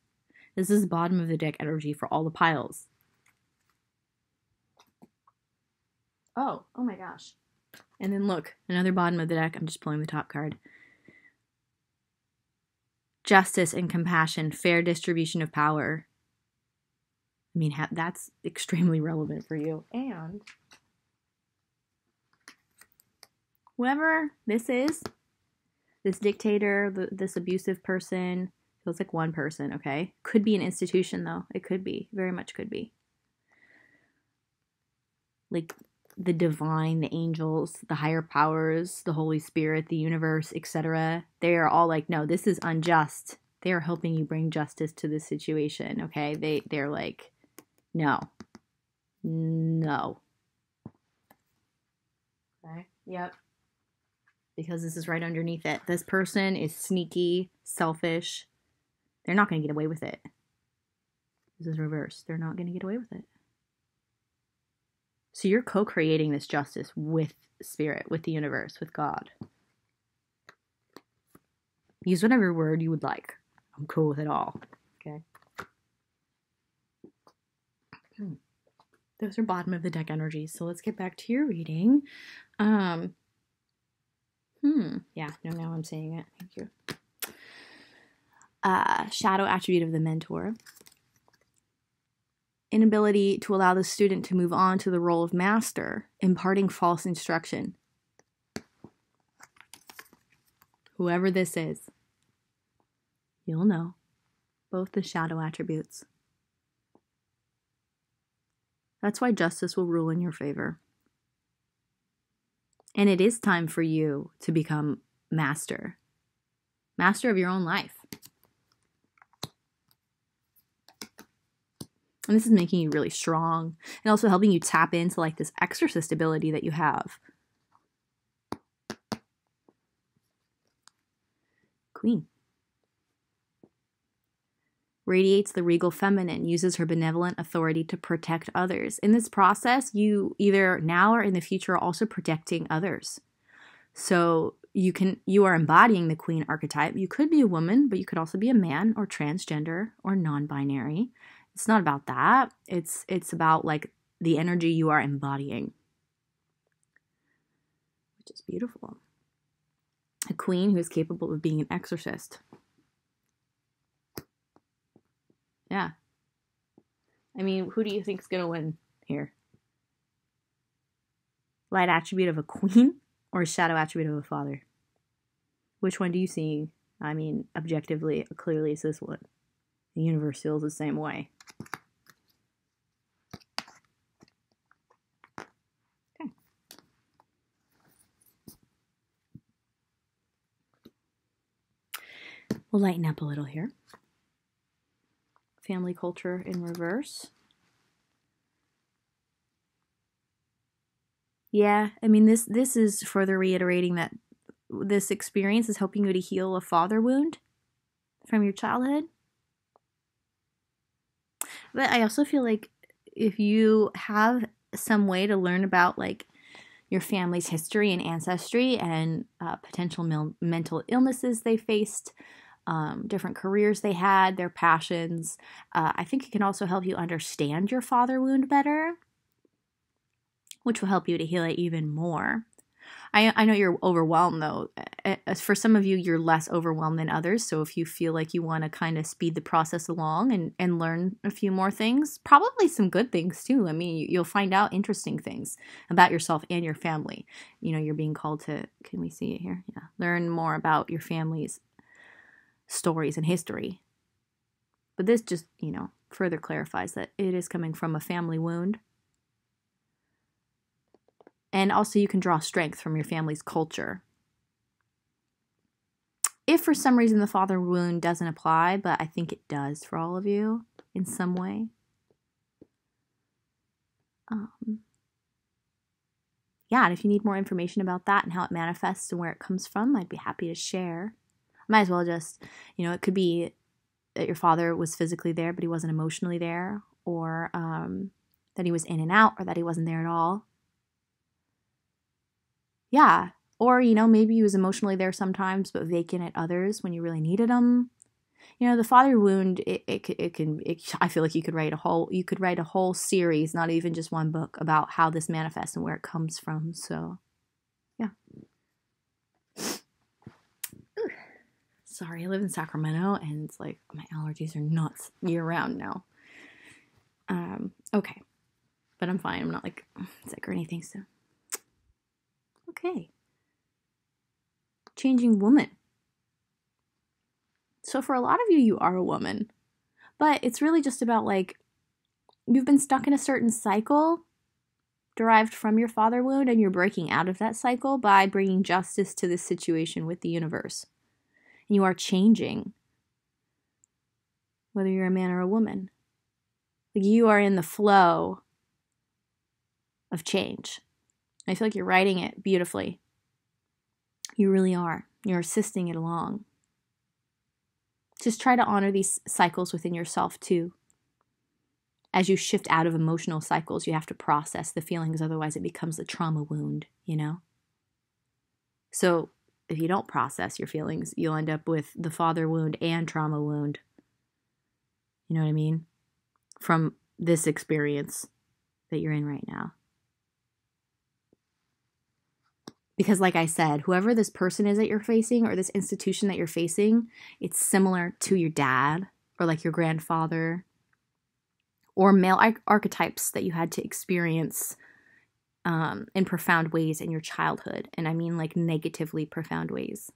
This is bottom of the deck energy for all the piles. Oh my gosh. And then look, another bottom of the deck. I'm just pulling the top card. Justice and compassion, fair distribution of power. I mean, that's extremely relevant for you. And whoever this is, this dictator, this abusive person, feels like one person, okay? Could be an institution, though. It could be. Very much could be. Like the divine, the angels, the higher powers, the Holy Spirit, the universe, etc. They are all like, no, this is unjust. They are helping you bring justice to this situation, okay? They're like, no. Okay, yep. Because this is right underneath it. This person is sneaky, selfish. They're not going to get away with it. This is reversed. They're not going to get away with it. So you're co-creating this justice with spirit, with the universe, with God. Use whatever word you would like. I'm cool with it all. Okay. Those are bottom of the deck energies. So let's get back to your reading. Yeah, no, now I'm saying it. Thank you. Shadow attribute of the mentor. Inability to allow the student to move on to the role of master, imparting false instruction. Whoever this is, you'll know both the shadow attributes. That's why justice will rule in your favor. And it is time for you to become master of your own life. And this is making you really strong and also helping you tap into like this exorcist ability that you have. Queen. Radiates the regal feminine, uses her benevolent authority to protect others. In this process, you either now or in the future are also protecting others. So you are embodying the queen archetype. You could be a woman, but you could also be a man or transgender or non-binary. It's not about that. It's about like the energy you are embodying, which is beautiful. A queen who is capable of being an exorcist. Yeah. I mean, who do you think is going to win here? Light attribute of a queen or shadow attribute of a father? Which one do you see? I mean, objectively, clearly it's this one. The universe feels the same way. Okay. We'll lighten up a little here. Family culture in reverse. Yeah, I mean, this is further reiterating that this experience is helping you to heal a father wound from your childhood. But I also feel like if you have some way to learn about like your family's history and ancestry and potential mental illnesses they faced, different careers they had, their passions, I think it can also help you understand your father wound better, which will help you to heal it even more. I know you're overwhelmed, though. For some of you, you're less overwhelmed than others. So if you feel like you want to kind of speed the process along and learn a few more things, probably some good things, too. I mean, you'll find out interesting things about yourself and your family. You know, you're being called to, can we see it here? Yeah. Learn more about your family's stories and history. But this just, further clarifies that it is coming from a family wound. And also you can draw strength from your family's culture. If for some reason the father wound doesn't apply, but I think it does for all of you in some way. Yeah, and if you need more information about that and how it manifests and where it comes from, I'd be happy to share. Might as well just, it could be that your father was physically there, but he wasn't emotionally there, or that he was in and out, or that he wasn't there at all. Yeah, or, maybe he was emotionally there sometimes, but vacant at others when you really needed him. The father wound, I feel like you could write a whole series, not even just one book, about how this manifests and where it comes from. So, yeah. Ooh. Sorry, I live in Sacramento, and it's like my allergies are nuts year round now. Okay, but I'm fine. I'm not like sick or anything. So, okay. Changing woman. So for a lot of you, you are a woman, but it's really just about like, you've been stuck in a certain cycle derived from your father wound, and you're breaking out of that cycle by bringing justice to this situation with the universe. And you are changing, whether you're a man or a woman. Like, you are in the flow of change. I feel like you're writing it beautifully. You really are. You're assisting it along. Just try to honor these cycles within yourself too. As you shift out of emotional cycles, you have to process the feelings, otherwise it becomes a trauma wound, So if you don't process your feelings, you'll end up with the father wound and trauma wound. You know what I mean? From this experience that you're in right now. Because like I said, whoever this person is that you're facing, or this institution that you're facing, it's similar to your dad or like your grandfather, or male archetypes that you had to experience in profound ways in your childhood. And I mean like negatively profound ways.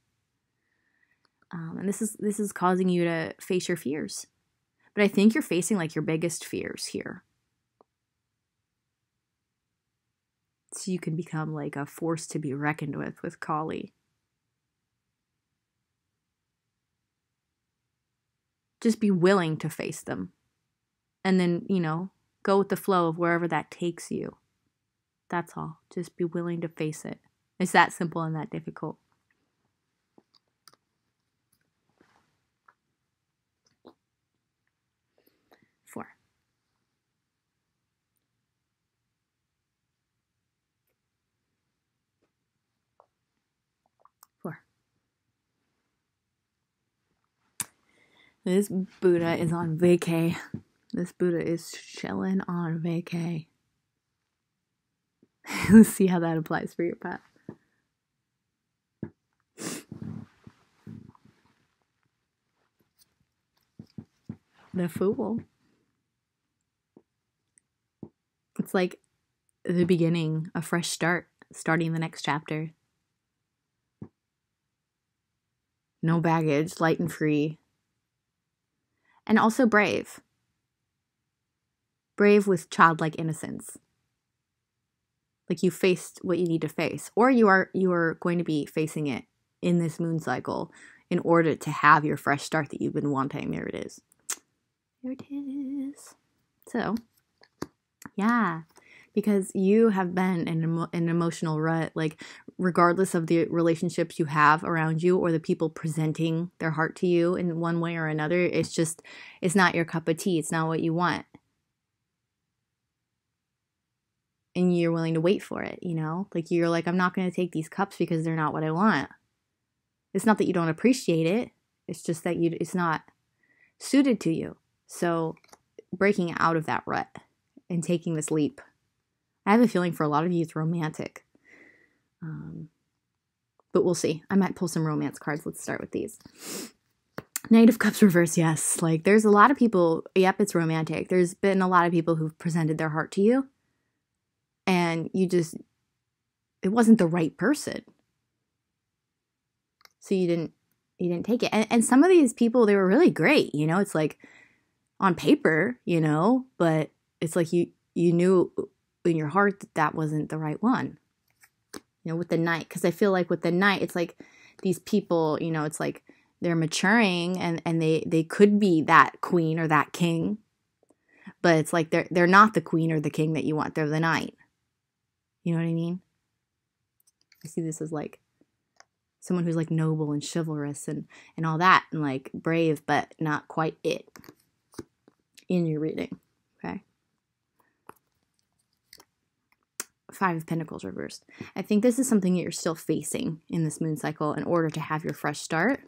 And this is causing you to face your fears. But I think you're facing like your biggest fears here. So you can become like a force to be reckoned with Kali. Just be willing to face them. And then, go with the flow of wherever that takes you. That's all. Just be willing to face it. It's that simple and that difficult. Four. This Buddha is on vacay. This Buddha is chilling on vacay. Let's see how that applies for your path. The Fool. It's like the beginning, a fresh start, starting the next chapter. No baggage, light and free. And also brave. Brave with childlike innocence. Like you faced what you need to face. Or you are going to be facing it in this moon cycle in order to have your fresh start that you've been wanting. There it is. There it is. So, yeah. Because you have been in an emotional rut, like regardless of the relationships you have around you or the people presenting their heart to you in one way or another, it's not your cup of tea. It's not what you want. And you're willing to wait for it, Like you're like, I'm not going to take these cups because they're not what I want. It's not that you don't appreciate it. It's just that it's not suited to you. So breaking out of that rut and taking this leap. I have a feeling for a lot of you it's romantic. But we'll see. I might pull some romance cards. Let's start with these. Knight of Cups reverse, yes. Like there's a lot of people, yep, it's romantic. There's been a lot of people who've presented their heart to you. And it wasn't the right person. So you didn't take it. And some of these people, they were really great. It's like on paper, but it's like you knew in your heart that wasn't the right one, with the Knight. Because I feel like with the Knight, it's like these people, it's like they're maturing and they could be that queen or that king, but it's like they're not the queen or the king that you want. They're the knight. You know what I mean? I see this as like someone who's like noble and chivalrous and all that, and like brave, but not quite it in your reading. Okay. Five of Pentacles reversed. I think this is something that you're still facing in this moon cycle in order to have your fresh start.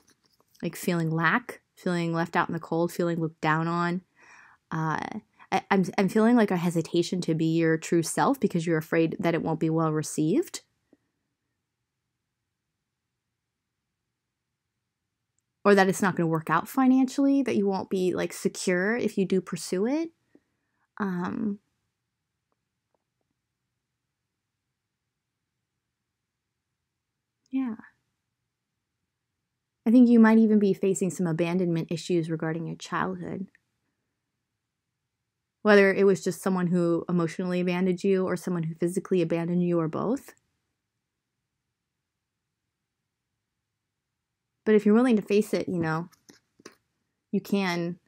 Like feeling lack, feeling left out in the cold, feeling looked down on. I'm feeling like a hesitation to be your true self because you're afraid that it won't be well received. Or that it's not going to work out financially, that you won't be like secure if you do pursue it. Yeah. I think you might even be facing some abandonment issues regarding your childhood. Whether it was just someone who emotionally abandoned you or someone who physically abandoned you or both. But if you're willing to face it, you know, you can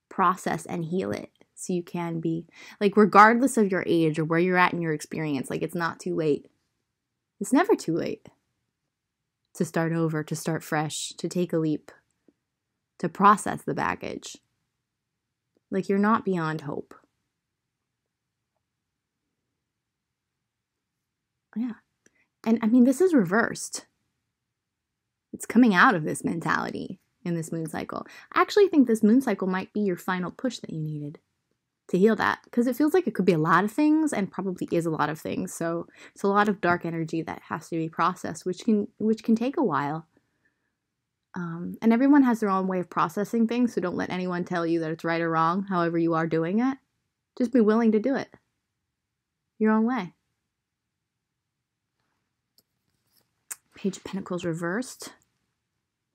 process and heal it. So you can be, like, regardless of your age or where you're at in your experience, like, it's not too late. It's never too late to start over, to start fresh, to take a leap, to process the baggage. Like, you're not beyond hope. Yeah. And I mean, this is reversed. It's coming out of this mentality in this moon cycle. I actually think this moon cycle might be your final push that you needed to heal that, because it feels like it could be a lot of things and probably is a lot of things. So it's a lot of dark energy that has to be processed, which can take a while. And everyone has their own way of processing things, so don't let anyone tell you that it's right or wrong, however you are doing it. Just be willing to do it your own way. Page of Pentacles reversed.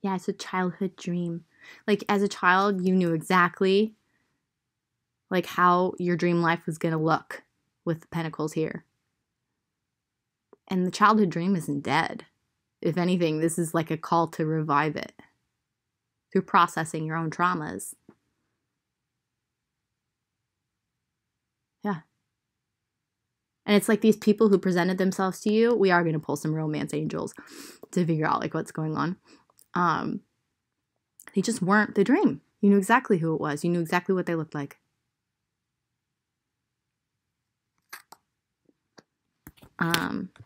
Yeah, it's a childhood dream. Like, as a child, you knew exactly like how your dream life was going to look with the pentacles here. And the childhood dream isn't dead. If anything, this is like a call to revive it through processing your own traumas. Yeah. And it's like these people who presented themselves to you, we are going to pull some romance angels to figure out like what's going on. They just weren't the dream. You knew exactly who it was. You knew exactly what they looked like.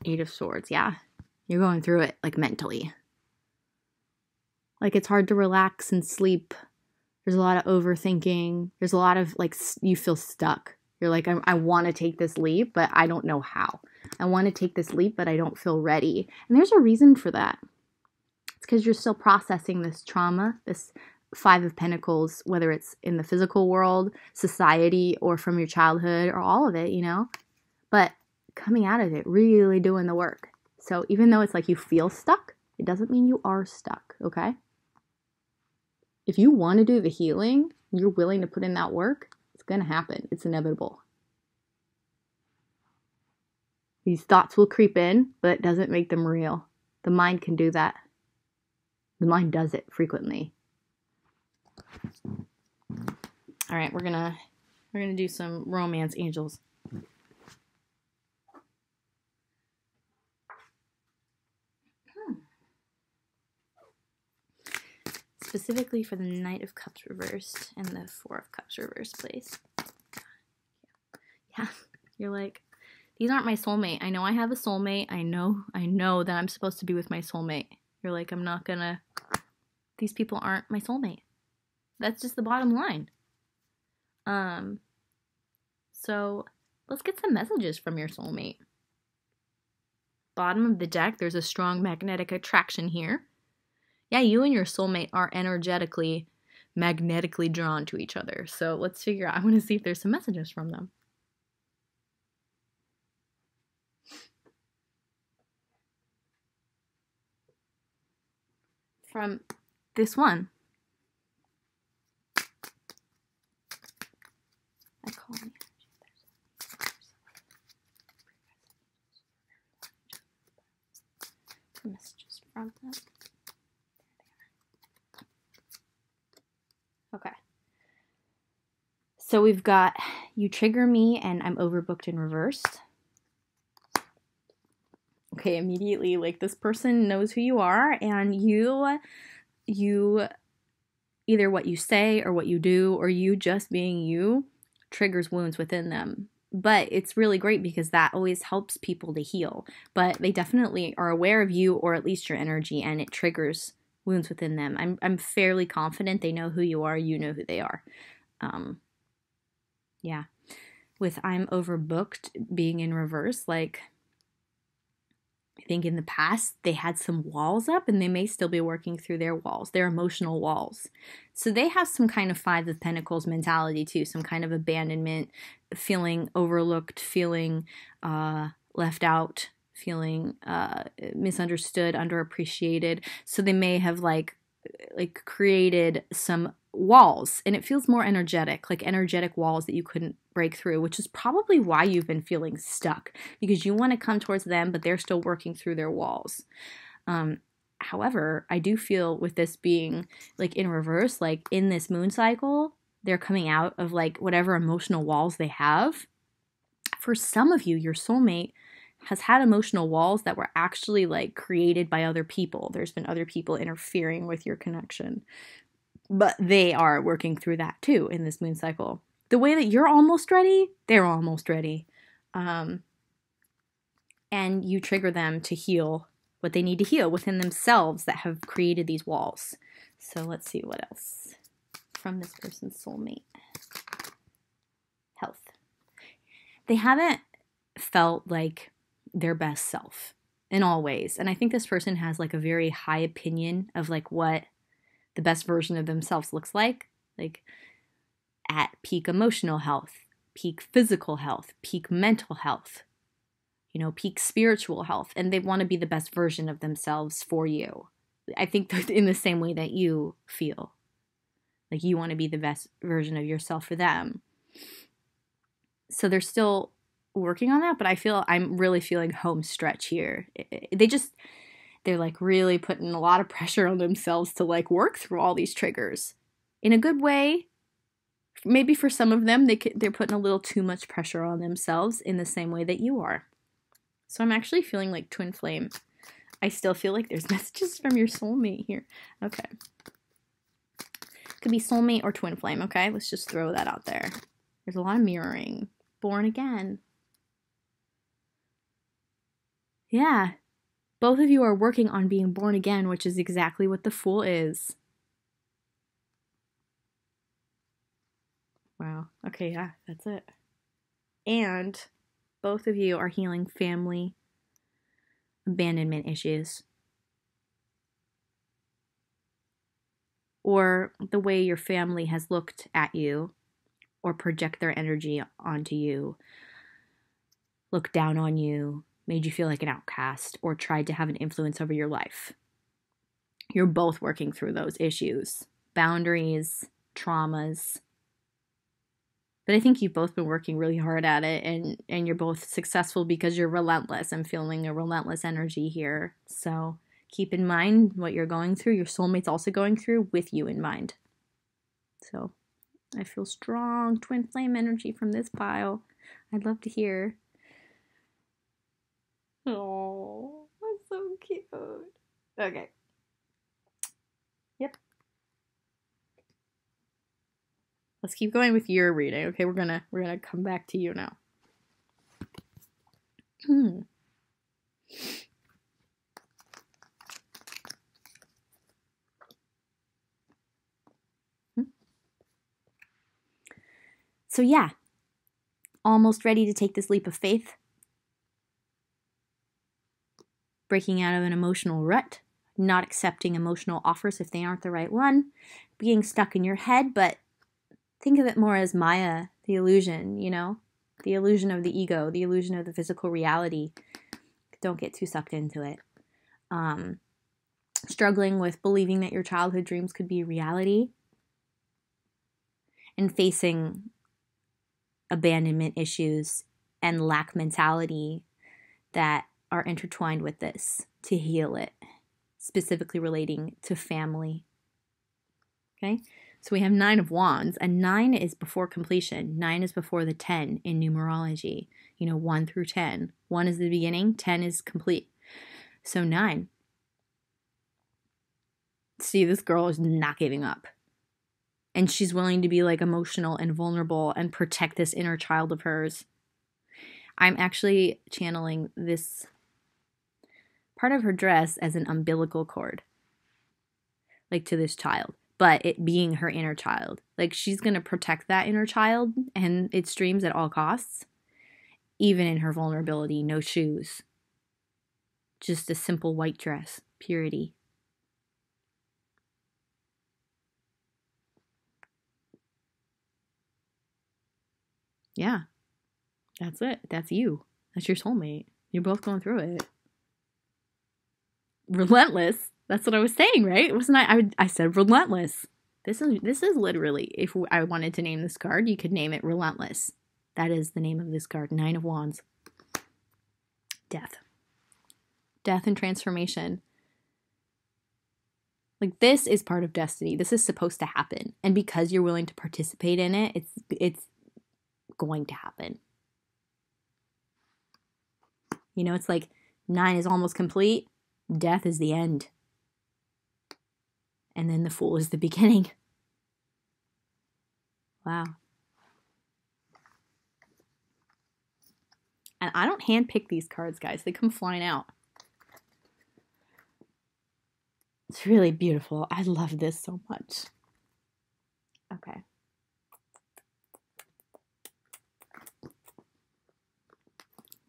Eight of Swords, yeah. You're going through it, like, mentally. Like, it's hard to relax and sleep. There's a lot of overthinking. There's a lot of, like, you feel stuck. You're like, I want to take this leap, but I don't know how. I want to take this leap, but I don't feel ready. And there's a reason for that. It's because you're still processing this trauma, this Five of Pentacles, whether it's in the physical world, society, or from your childhood, or all of it, you know? But coming out of it, really doing the work. So even though it's like you feel stuck, it doesn't mean you are stuck, okay? If you want to do the healing, you're willing to put in that work, it's going to happen. It's inevitable. These thoughts will creep in, but it doesn't make them real. The mind can do that. The mind does it frequently. All right, we're gonna do some romance angels. Specifically for the Knight of Cups reversed and the Four of Cups reversed, please. Yeah, you're like, these aren't my soulmate. I know I have a soulmate. I know that I'm supposed to be with my soulmate. You're like, I'm not gonna, these people aren't my soulmate. That's just the bottom line. So let's get some messages from your soulmate. Bottom of the deck, there's a strong magnetic attraction here. Yeah, you and your soulmate are energetically, magnetically drawn to each other. So let's figure out, I want to see if there's some messages from them. From this one. I call me. Messages from them. Okay. So we've got you trigger me and I'm overbooked in reversed. Okay, immediately, like, this person knows who you are, and you either what you say or what you do or you just being you triggers wounds within them. But it's really great because that always helps people to heal. But they definitely are aware of you, or at least your energy, and it triggers wounds within them. I'm fairly confident they know who you are, you know who they are. Yeah. With I'm overbooked being in reverse, like, I think in the past they had some walls up, and they may still be working through their walls, their emotional walls. So they have some kind of Five of Pentacles mentality too, some kind of abandonment, feeling overlooked, feeling left out, feeling misunderstood, underappreciated. So they may have like created some walls, and it feels more energetic, like energetic walls that you couldn't break through, which is probably why you've been feeling stuck, because you want to come towards them, but they're still working through their walls. However, I do feel with this being like in reverse, like in this moon cycle, they're coming out of like whatever emotional walls they have. For some of you, your soulmate has had emotional walls that were actually like created by other people. There's been other people interfering with your connection, but they are working through that too in this moon cycle. The way that you're almost ready, they're almost ready. And you trigger them to heal what they need to heal within themselves that have created these walls. So let's see what else from this person's soulmate. Health. They haven't felt like their best self in all ways. And I think this person has like a very high opinion of like what the best version of themselves looks like at peak emotional health, peak physical health, peak mental health, peak spiritual health. And they want to be the best version of themselves for you. I think in the same way that you feel like you want to be the best version of yourself for them. So they're still working on that, but I'm really feeling home stretch here. They're like really putting a lot of pressure on themselves to like work through all these triggers in a good way. Maybe for some of them, they're putting a little too much pressure on themselves in the same way that you are. So I'm actually feeling like twin flame. I still feel like there's messages from your soulmate here. Okay. Could be soulmate or twin flame, okay? Let's just throw that out there. There's a lot of mirroring. Born again. Yeah. Both of you are working on being born again, which is exactly what the Fool is. Wow. Okay, yeah, that's it. And both of you are healing family abandonment issues. Or the way your family has looked at you or project their energy onto you, looked down on you, made you feel like an outcast, or tried to have an influence over your life. You're both working through those issues, boundaries, traumas. But I think you've both been working really hard at it, and you're both successful because you're relentless. I'm feeling a relentless energy here. So keep in mind what you're going through. Your soulmate's also going through with you in mind. So I feel strong twin flame energy from this pile. I'd love to hear. Oh, that's so cute. Okay. Yep. Let's keep going with your reading. Okay, we're gonna come back to you now. So yeah, almost ready to take this leap of faith. Breaking out of an emotional rut, not accepting emotional offers if they aren't the right one, being stuck in your head, but think of it more as Maya, the illusion, the illusion of the ego, the illusion of the physical reality. Don't get too sucked into it. Struggling with believing that your childhood dreams could be reality, and facing abandonment issues and lack mentality that are intertwined with this to heal it, specifically relating to family. Okay? So we have 9 of Wands, and 9 is before completion. 9 is before the 10 in numerology. 1 through 10. 1 is the beginning, 10 is complete. So 9. See, this girl is not giving up. And she's willing to be like emotional and vulnerable and protect this inner child of hers. I'm actually channeling this part of her dress as an umbilical cord. Like to this child. But it being her inner child. Like she's going to protect that inner child and its dreams at all costs. Even in her vulnerability, no shoes. Just a simple white dress. Purity. Yeah. That's it. That's you. That's your soulmate. You're both going through it. Relentless. That's what I was saying, right? Wasn't I said relentless. This is literally, if I wanted to name this card, you could name it Relentless. That is the name of this card. 9 of Wands. Death. Death and transformation. Like, this is part of destiny. This is supposed to happen. And because you're willing to participate in it, it's going to happen. It's like 9 is almost complete. Death is the end. And then the Fool is the beginning. Wow. And I don't handpick these cards, guys. They come flying out. It's really beautiful. I love this so much. Okay.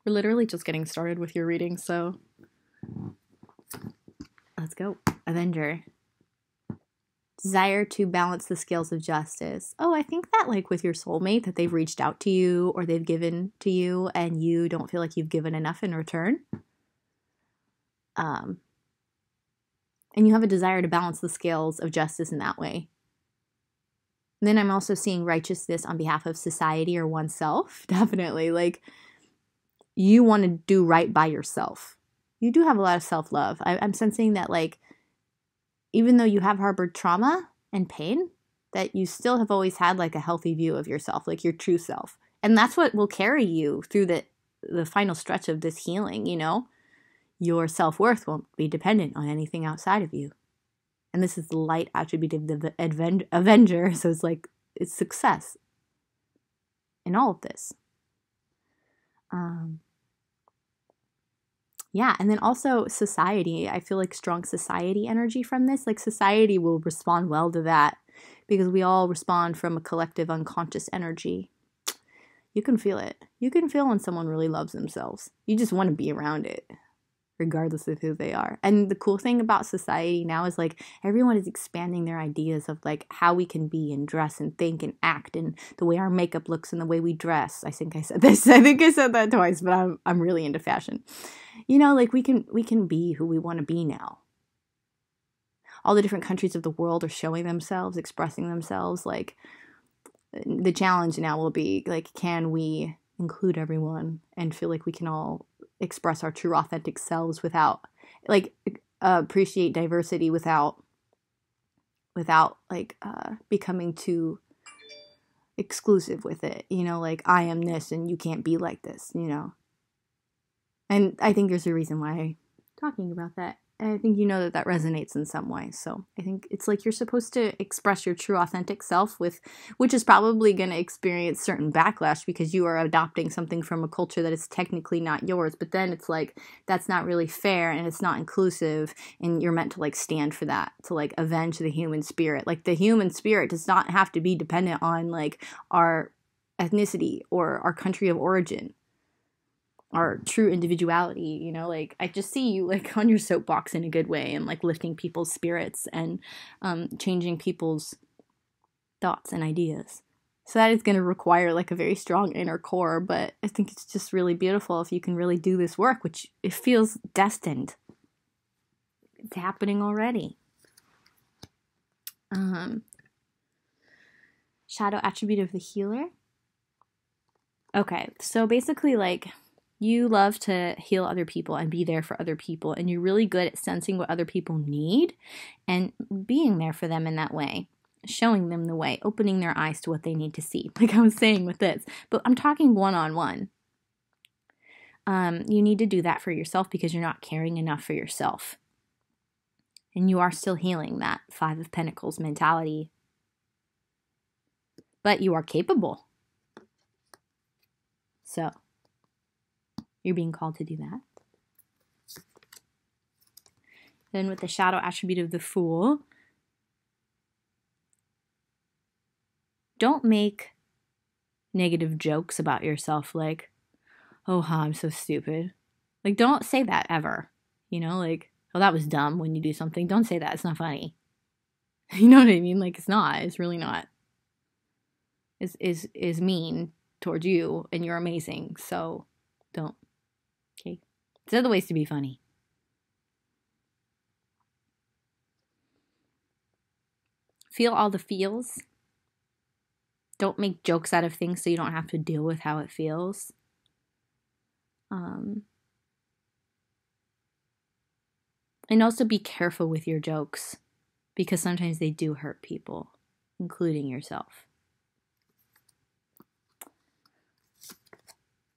We're literally just getting started with your reading, so let's go. Avenger. Desire to balance the scales of justice. Oh, I think that like with your soulmate that they've reached out to you or they've given to you and you don't feel like you've given enough in return. And you have a desire to balance the scales of justice in that way. And then I'm also seeing righteousness on behalf of society or oneself. Definitely. Like, you want to do right by yourself. You do have a lot of self-love. I'm sensing that, like, even though you have harbored trauma and pain, that you still have always had, like, a healthy view of yourself, like your true self. And that's what will carry you through the final stretch of this healing, Your self-worth won't be dependent on anything outside of you. And this is the light attribute of the Avenger, so it's like, it's success in all of this. Yeah, and then also society. I feel like strong society energy from this. Like, society will respond well to that because we all respond from a collective unconscious energy. You can feel it. You can feel when someone really loves themselves. You just want to be around it, regardless of who they are. And the cool thing about society now is, like, everyone is expanding their ideas of, like, how we can be and dress and think and act and the way our makeup looks and the way we dress. I think I said this. I think I said that twice, but I'm really into fashion. Like, we can be who we want to be now. All the different countries of the world are showing themselves, expressing themselves. Like, the challenge now will be, like, can we include everyone and feel like we can all express our true authentic selves without, like, appreciate diversity without like becoming too exclusive with it, like, I am this and you can't be like this, And I think there's a reason why I'm talking about that. And I think that resonates in some way. So I think it's like you're supposed to express your true authentic self which is probably going to experience certain backlash because you are adopting something from a culture that is technically not yours. But then it's like, that's not really fair and it's not inclusive. And you're meant to, like, stand for that, to, like, avenge the human spirit. Like, the human spirit does not have to be dependent on, like, our ethnicity or our country of origin. Our true individuality, like, I just see you, like, on your soapbox in a good way and, like, lifting people's spirits and changing people's thoughts and ideas. So that is going to require, like, a very strong inner core, but I think it's just really beautiful if you can really do this work, which it feels destined. It's happening already. Shadow attribute of the healer. Okay, so basically, like, you love to heal other people and be there for other people, and you're really good at sensing what other people need and being there for them in that way. showing them the way, opening their eyes to what they need to see, like I was saying with this. But I'm talking one-on-one. You need to do that for yourself because you're not caring enough for yourself. And you are still healing that Five of Pentacles mentality. But you are capable. So, you're being called to do that. Then with the shadow attribute of the Fool, don't make negative jokes about yourself like, oh, I'm so stupid. Like, don't say that ever. You know, like, oh, that was dumb when you do something. Don't say that. It's not funny. You know what I mean? Like, it's not. It's really not. Is mean towards you, and you're amazing. So, don't. Okay? There's other ways to be funny. Feel all the feels. Don't make jokes out of things so you don't have to deal with how it feels. And also be careful with your jokes because sometimes they do hurt people, including yourself.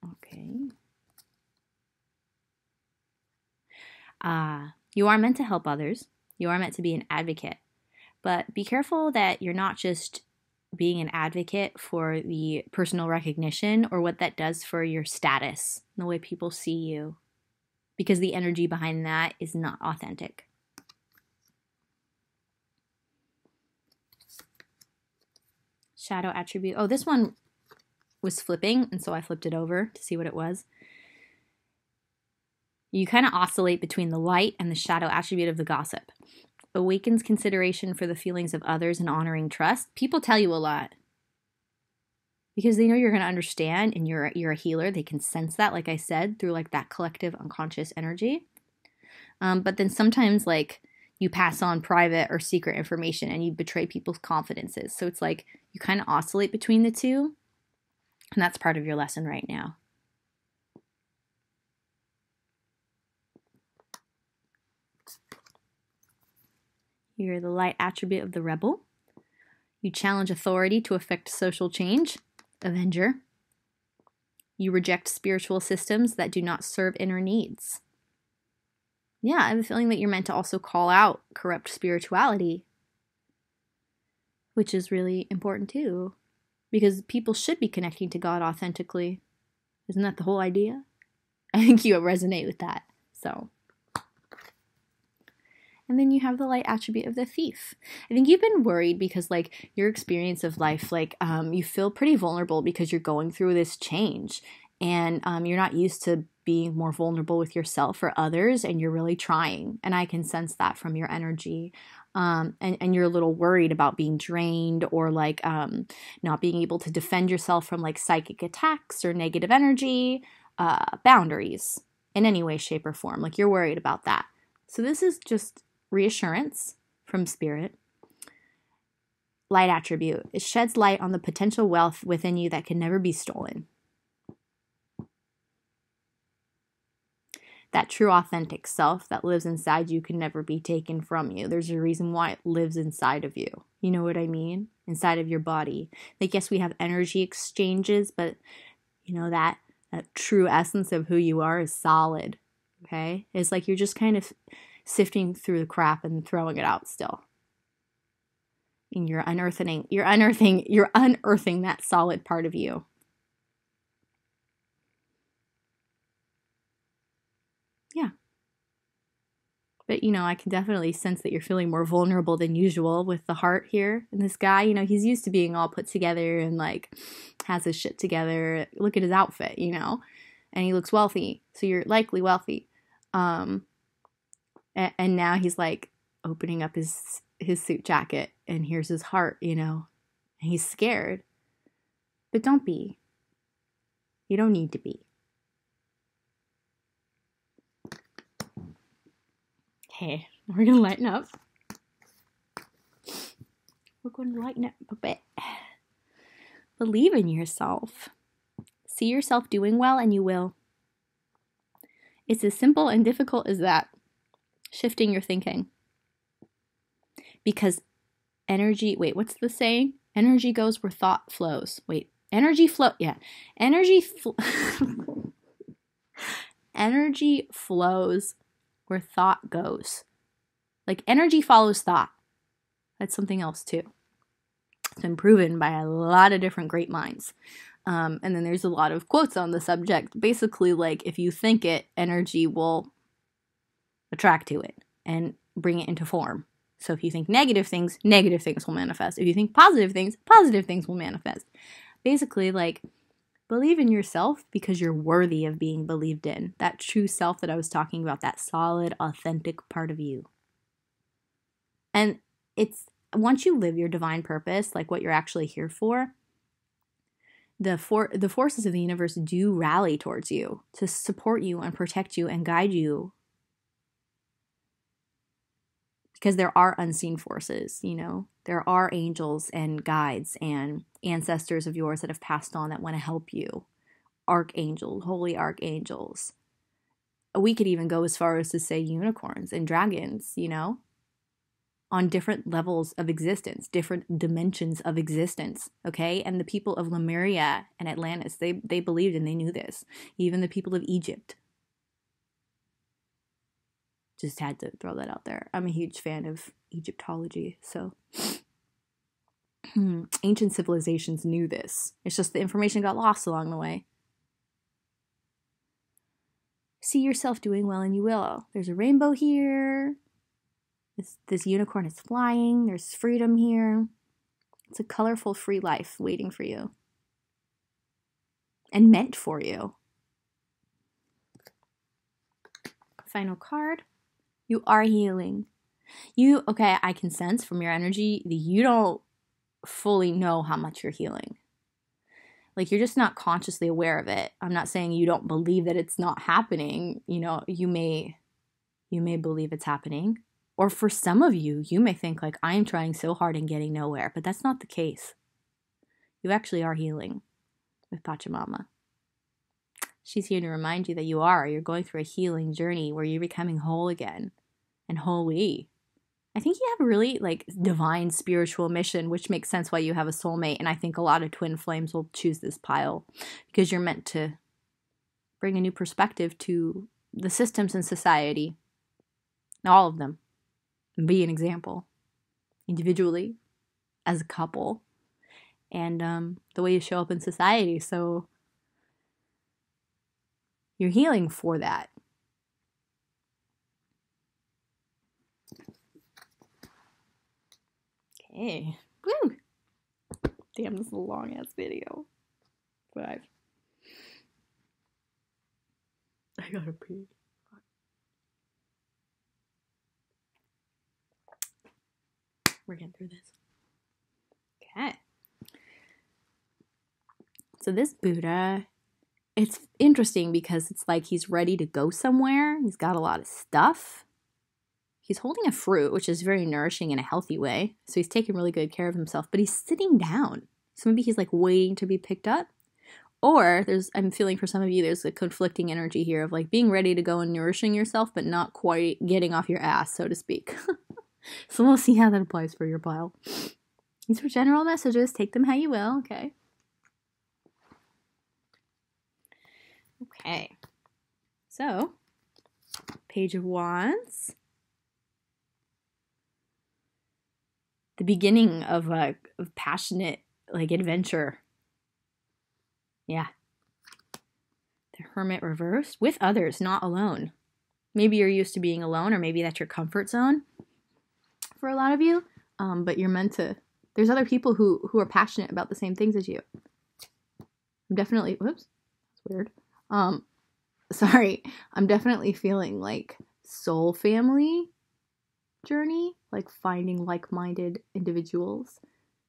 Okay. You are meant to help others. You are meant to be an advocate. But be careful that you're not just being an advocate for the personal recognition or what that does for your status and the way people see you. Because the energy behind that is not authentic. Shadow attribute. Oh, this one was flipping, and so I flipped it over to see what it was. You kind of oscillate between the light and the shadow attribute of the Gossip. Awakens consideration for the feelings of others and honoring trust. People tell you a lot because they know you're going to understand, and you're a healer. They can sense that, like I said, through like that collective unconscious energy. But then sometimes like you pass on private or secret information and you betray people's confidences. So it's like you kind of oscillate between the two, and that's part of your lesson right now. You're the light attribute of the Rebel. You challenge authority to effect social change. Avenger. You reject spiritual systems that do not serve inner needs. Yeah, I have a feeling that you're meant to also call out corrupt spirituality, which is really important too, because people should be connecting to God authentically. Isn't that the whole idea? I think you resonate with that. So. And then you have the light attribute of the Thief. I think you've been worried because like your experience of life, like you feel pretty vulnerable because you're going through this change, and you're not used to being more vulnerable with yourself or others, and you're really trying. And I can sense that from your energy. And you're a little worried about being drained or like not being able to defend yourself from like psychic attacks or negative energy, boundaries in any way, shape, or form. Like you're worried about that. So this is just reassurance from Spirit. Light attribute. It sheds light on the potential wealth within you that can never be stolen. That true authentic self that lives inside you can never be taken from you. There's a reason why it lives inside of you. You know what I mean? Inside of your body. Like, yes, we have energy exchanges, but you know that true essence of who you are is solid. Okay? It's like you're just kind of sifting through the crap and throwing it out still. And you're unearthing that solid part of you. Yeah. But, you know, I can definitely sense that you're feeling more vulnerable than usual with the heart here. And this guy, you know, he's used to being all put together and, like, has his shit together. Look at his outfit, you know? And he looks wealthy. So you're likely wealthy. And now he's, like, opening up his suit jacket. And here's his heart, you know? And he's scared. But don't be. You don't need to be. Okay, we're going to lighten up. We're going to lighten up a bit. Believe in yourself. See yourself doing well, and you will. It's as simple and difficult as that. Shifting your thinking. Because energy, wait, what's the saying? Energy goes where thought flows. Wait, energy flows where thought goes. Like, energy follows thought. That's something else too. It's been proven by a lot of different great minds. And then there's a lot of quotes on the subject. Basically, like, if you think it, energy will attract to it and bring it into form. So if you think negative things will manifest. If you think positive things will manifest. Basically, like, believe in yourself because you're worthy of being believed in. That true self that I was talking about, that solid, authentic part of you. And it's, once you live your divine purpose, like what you're actually here for, the forces of the universe do rally towards you to support you and protect you and guide you. Because there are unseen forces, you know. There are angels and guides and ancestors of yours that have passed on that want to help you. Archangels, holy archangels. We could even go as far as to say unicorns and dragons, you know. On different levels of existence, different dimensions of existence, okay? And the people of Lemuria and Atlantis, they believed and they knew this. Even the people of Egypt. Just had to throw that out there. I'm a huge fan of Egyptology, so. Ancient civilizations knew this. It's just the information got lost along the way. See yourself doing well and you will. There's a rainbow here. This unicorn is flying. There's freedom here. It's a colorful, free life waiting for you. And meant for you. Final card. You are healing. Okay, I can sense from your energy that you don't fully know how much you're healing. Like, you're just not consciously aware of it. I'm not saying you don't believe that it's not happening. You know, you may believe it's happening. Or for some of you, you may think like, I am trying so hard and getting nowhere. But that's not the case. You actually are healing with Pachamama. She's here to remind you that you're going through a healing journey where you're becoming whole again. And holy. I think you have a really like divine spiritual mission, which makes sense why you have a soulmate. And I think a lot of twin flames will choose this pile because you're meant to bring a new perspective to the systems in society. All of them. And be an example. Individually, as a couple, and the way you show up in society. So you're healing for that. Okay. Woo! Damn, this is a long ass video. But I gotta pee. We're getting through this. Okay. So this Buddha, it's interesting because it's like he's ready to go somewhere. He's got a lot of stuff. He's holding a fruit, which is very nourishing in a healthy way. So he's taking really good care of himself, but he's sitting down. So maybe he's like waiting to be picked up. Or I'm feeling for some of you, there's a conflicting energy here of like being ready to go and nourishing yourself, but not quite getting off your ass, so to speak. So we'll see how that applies for your pile. These are general messages. Take them how you will, okay? Okay. So, Page of Wands. The beginning of a passionate, like, adventure. Yeah. The Hermit reversed. With others, not alone. Maybe you're used to being alone, or maybe that's your comfort zone for a lot of you. But you're meant to... There's other people who are passionate about the same things as you. I'm definitely... Whoops. That's weird. Sorry. I'm definitely feeling, like, soul family journey. Like, finding like-minded individuals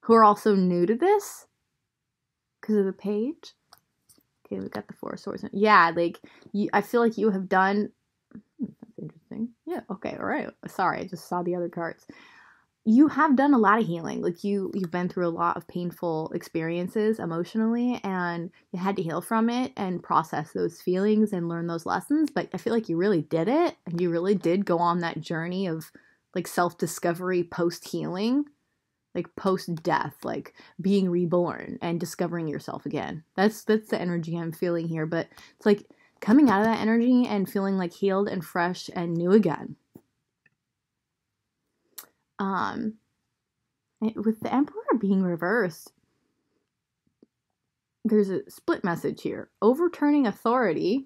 who are also new to this because of the page. Okay, we got the Four of Swords. Yeah, like, I feel like you have done... That's interesting. Yeah, okay, all right. Sorry, I just saw the other cards. You have done a lot of healing. Like, you've been through a lot of painful experiences emotionally, and you had to heal from it and process those feelings and learn those lessons. But I feel like you really did it, and you really did go on that journey of, like, self-discovery post-healing. like post-death, like being reborn and discovering yourself again. That's the energy I'm feeling here, but it's like coming out of that energy and feeling like healed and fresh and new again. With the Emperor being reversed, there's a split message here. Overturning authority,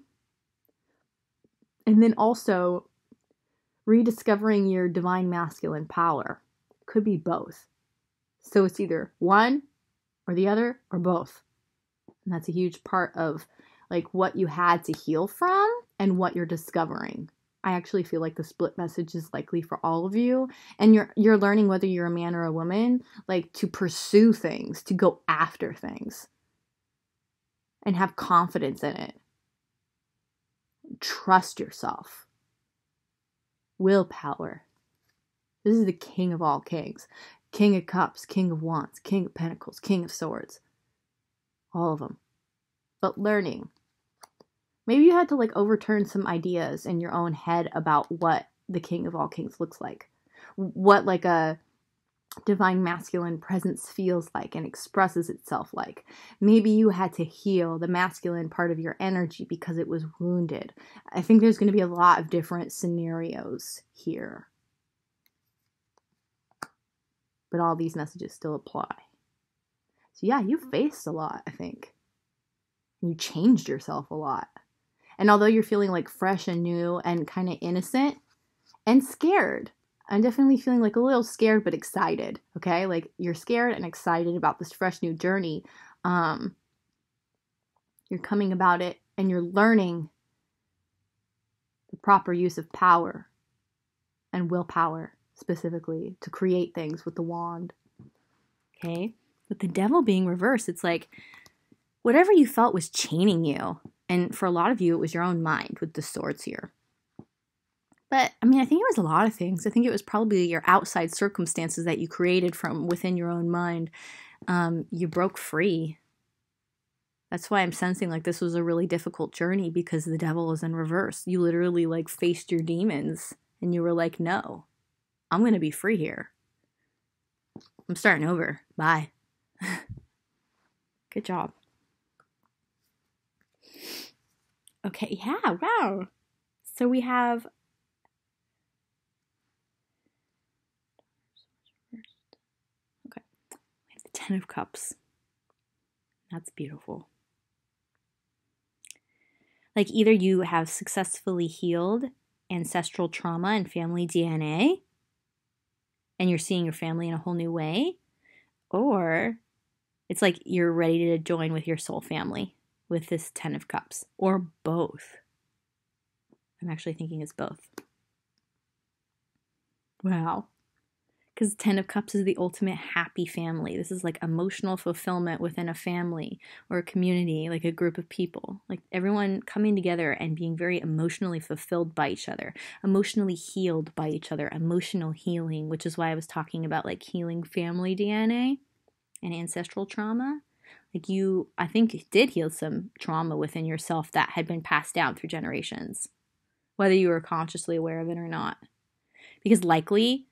and then also rediscovering your divine masculine power. Could be both. So it's either one or the other or both. And that's a huge part of like what you had to heal from and what you're discovering. I actually feel like the split message is likely for all of you. And you're learning, whether you're a man or a woman, like to pursue things, to go after things. And have confidence in it. Trust yourself. Willpower. This is the king of all kings. King of cups, king of wands, king of pentacles, king of swords. All of them. But learning. Maybe you had to like overturn some ideas in your own head about what the king of all kings looks like. What like a divine masculine presence feels like and expresses itself like. Maybe you had to heal the masculine part of your energy because it was wounded. I think there's going to be a lot of different scenarios here. But all these messages still apply. So yeah, you faced a lot, I think. You changed yourself a lot. And although you're feeling like fresh and new and kind of innocent and scared, I'm definitely feeling like a little scared but excited, okay? Like you're scared and excited about this fresh new journey. You're coming about it and you're learning the proper use of power and willpower, specifically, to create things with the wand, okay? With the devil being reversed, it's like whatever you felt was chaining you. And for a lot of you, it was your own mind with the swords here. But, I mean, I think it was a lot of things. I think it was probably your outside circumstances that you created from within your own mind. You broke free. That's why I'm sensing like this was a really difficult journey, because the devil is in reverse. You literally like faced your demons and you were like, no, I'm going to be free here. I'm starting over. Bye. Good job. Okay, yeah, wow. So we have... Okay. We have the Ten of Cups. That's beautiful. Like either you have successfully healed ancestral trauma and family DNA, and you're seeing your family in a whole new way, or it's like you're ready to join with your soul family with this Ten of Cups, or both. I'm actually thinking it's both. Wow. Because Ten of Cups is the ultimate happy family. This is like emotional fulfillment within a family or a community, like a group of people. Like everyone coming together and being very emotionally fulfilled by each other, emotionally healed by each other, emotional healing, which is why I was talking about like healing family DNA and ancestral trauma. Like you, I think, did heal some trauma within yourself that had been passed down through generations, whether you were consciously aware of it or not. Because likely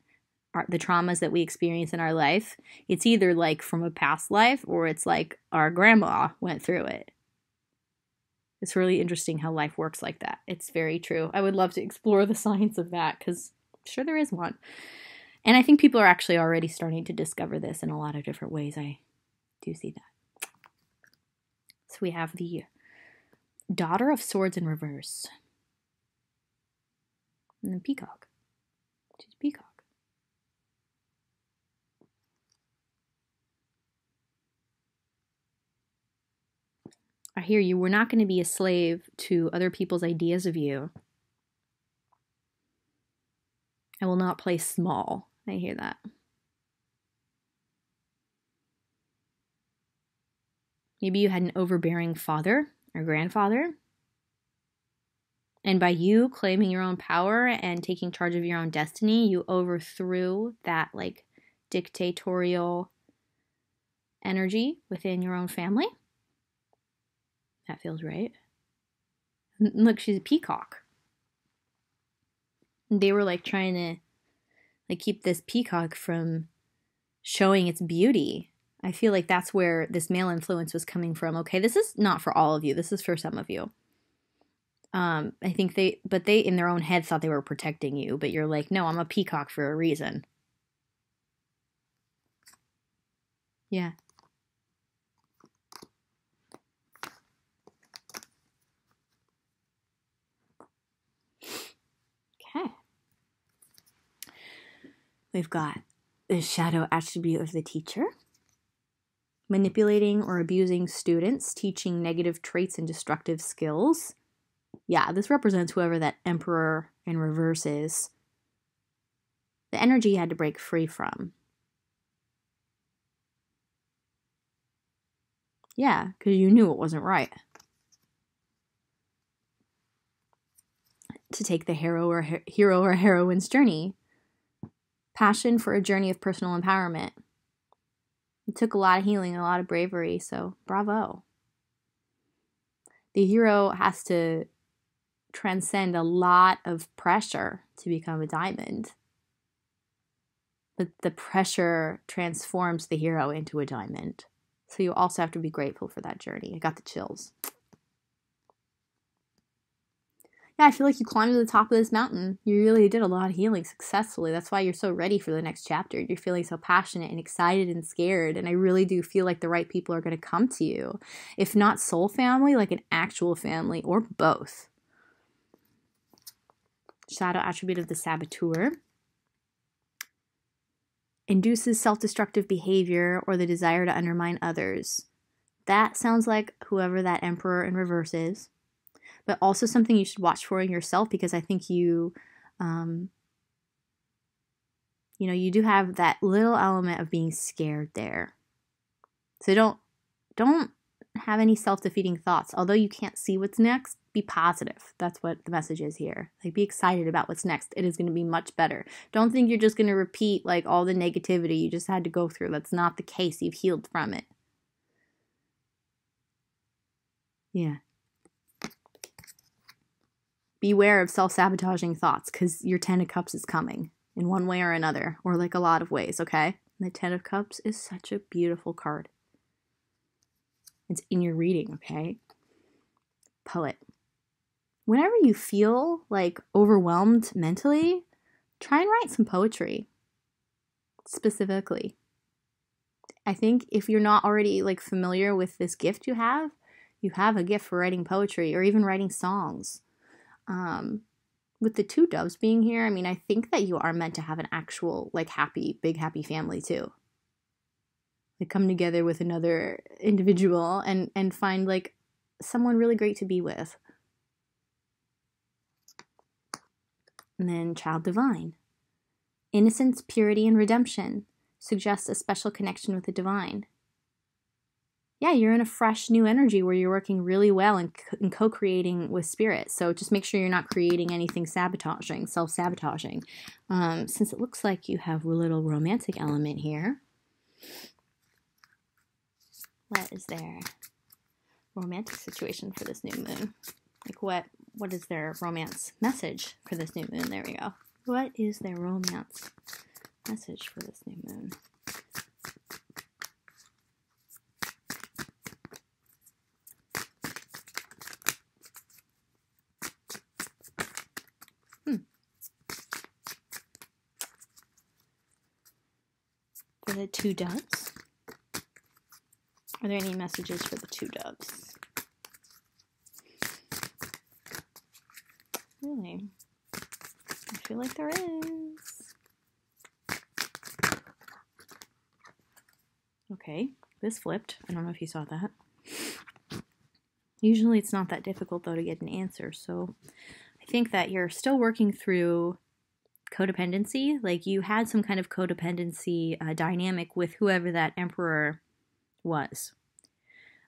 the traumas that we experience in our life, it's either like from a past life or it's like our grandma went through it. It's really interesting how life works like that. It's very true. I would love to explore the science of that because I'm sure there is one. And I think people are actually already starting to discover this in a lot of different ways. I do see that. So we have the Daughter of Swords in reverse. And then Peacock. She's a peacock. I hear you. We're not going to be a slave to other people's ideas of you. I will not play small. I hear that. Maybe you had an overbearing father or grandfather. And by you claiming your own power and taking charge of your own destiny, you overthrew that like dictatorial energy within your own family. That feels right. Look, she's a peacock. They were like trying to like keep this peacock from showing its beauty. I feel like that's where this male influence was coming from. Okay, this is not for all of you. This is for some of you. I think they in their own head thought they were protecting you, but you're like, no, I'm a peacock for a reason. Yeah. Okay. We've got the shadow attribute of the teacher. Manipulating or abusing students, teaching negative traits and destructive skills. Yeah, this represents whoever that emperor in reverse is. The energy you had to break free from. Yeah, because you knew it wasn't right. To take the hero or heroine's journey. Passion for a journey of personal empowerment. It took a lot of healing, a lot of bravery, so bravo. The hero has to transcend a lot of pressure to become a diamond. But the pressure transforms the hero into a diamond. So you also have to be grateful for that journey. I got the chills. Yeah, I feel like you climbed to the top of this mountain. You really did a lot of healing successfully. That's why you're so ready for the next chapter. You're feeling so passionate and excited and scared. And I really do feel like the right people are going to come to you. If not soul family, like an actual family, or both. Shadow attribute of the saboteur. Induces self-destructive behavior or the desire to undermine others. That sounds like whoever that emperor in reverse is. But also something you should watch for in yourself, because I think you do have that little element of being scared there. So don't have any self-defeating thoughts. Although you can't see what's next, be positive. That's what the message is here. Like, be excited about what's next. It is going to be much better. Don't think you're just going to repeat like all the negativity you just had to go through. That's not the case. You've healed from it. Yeah. Beware of self-sabotaging thoughts, because your 10 of Cups is coming in one way or another, or like a lot of ways, okay? And the 10 of Cups is such a beautiful card. It's in your reading, okay? Poet. Whenever you feel like overwhelmed mentally, try and write some poetry. Specifically. I think if you're not already like familiar with this gift you have a gift for writing poetry or even writing songs. With the 2 doves being here, I mean, I think that you are meant to have an actual, like, big happy family too. Like, come together with another individual and find, like, someone really great to be with. And then Child Divine. Innocence, purity, and redemption suggests a special connection with the divine. Yeah, you're in a fresh new energy where you're working really well and co-creating with spirit. So just make sure you're not creating anything sabotaging, self-sabotaging. Since it looks like you have a little romantic element here, what is their romantic situation for this new moon? Like what is their romance message for this new moon? There we go. What is their romance message for this new moon? For the 2 doves? Are there any messages for the 2 doves? Really? I feel like there is. Okay, this flipped. I don't know if you saw that. Usually it's not that difficult, though, to get an answer. So I think that you're still working through codependency. Like, you had some kind of codependency dynamic with whoever that emperor was.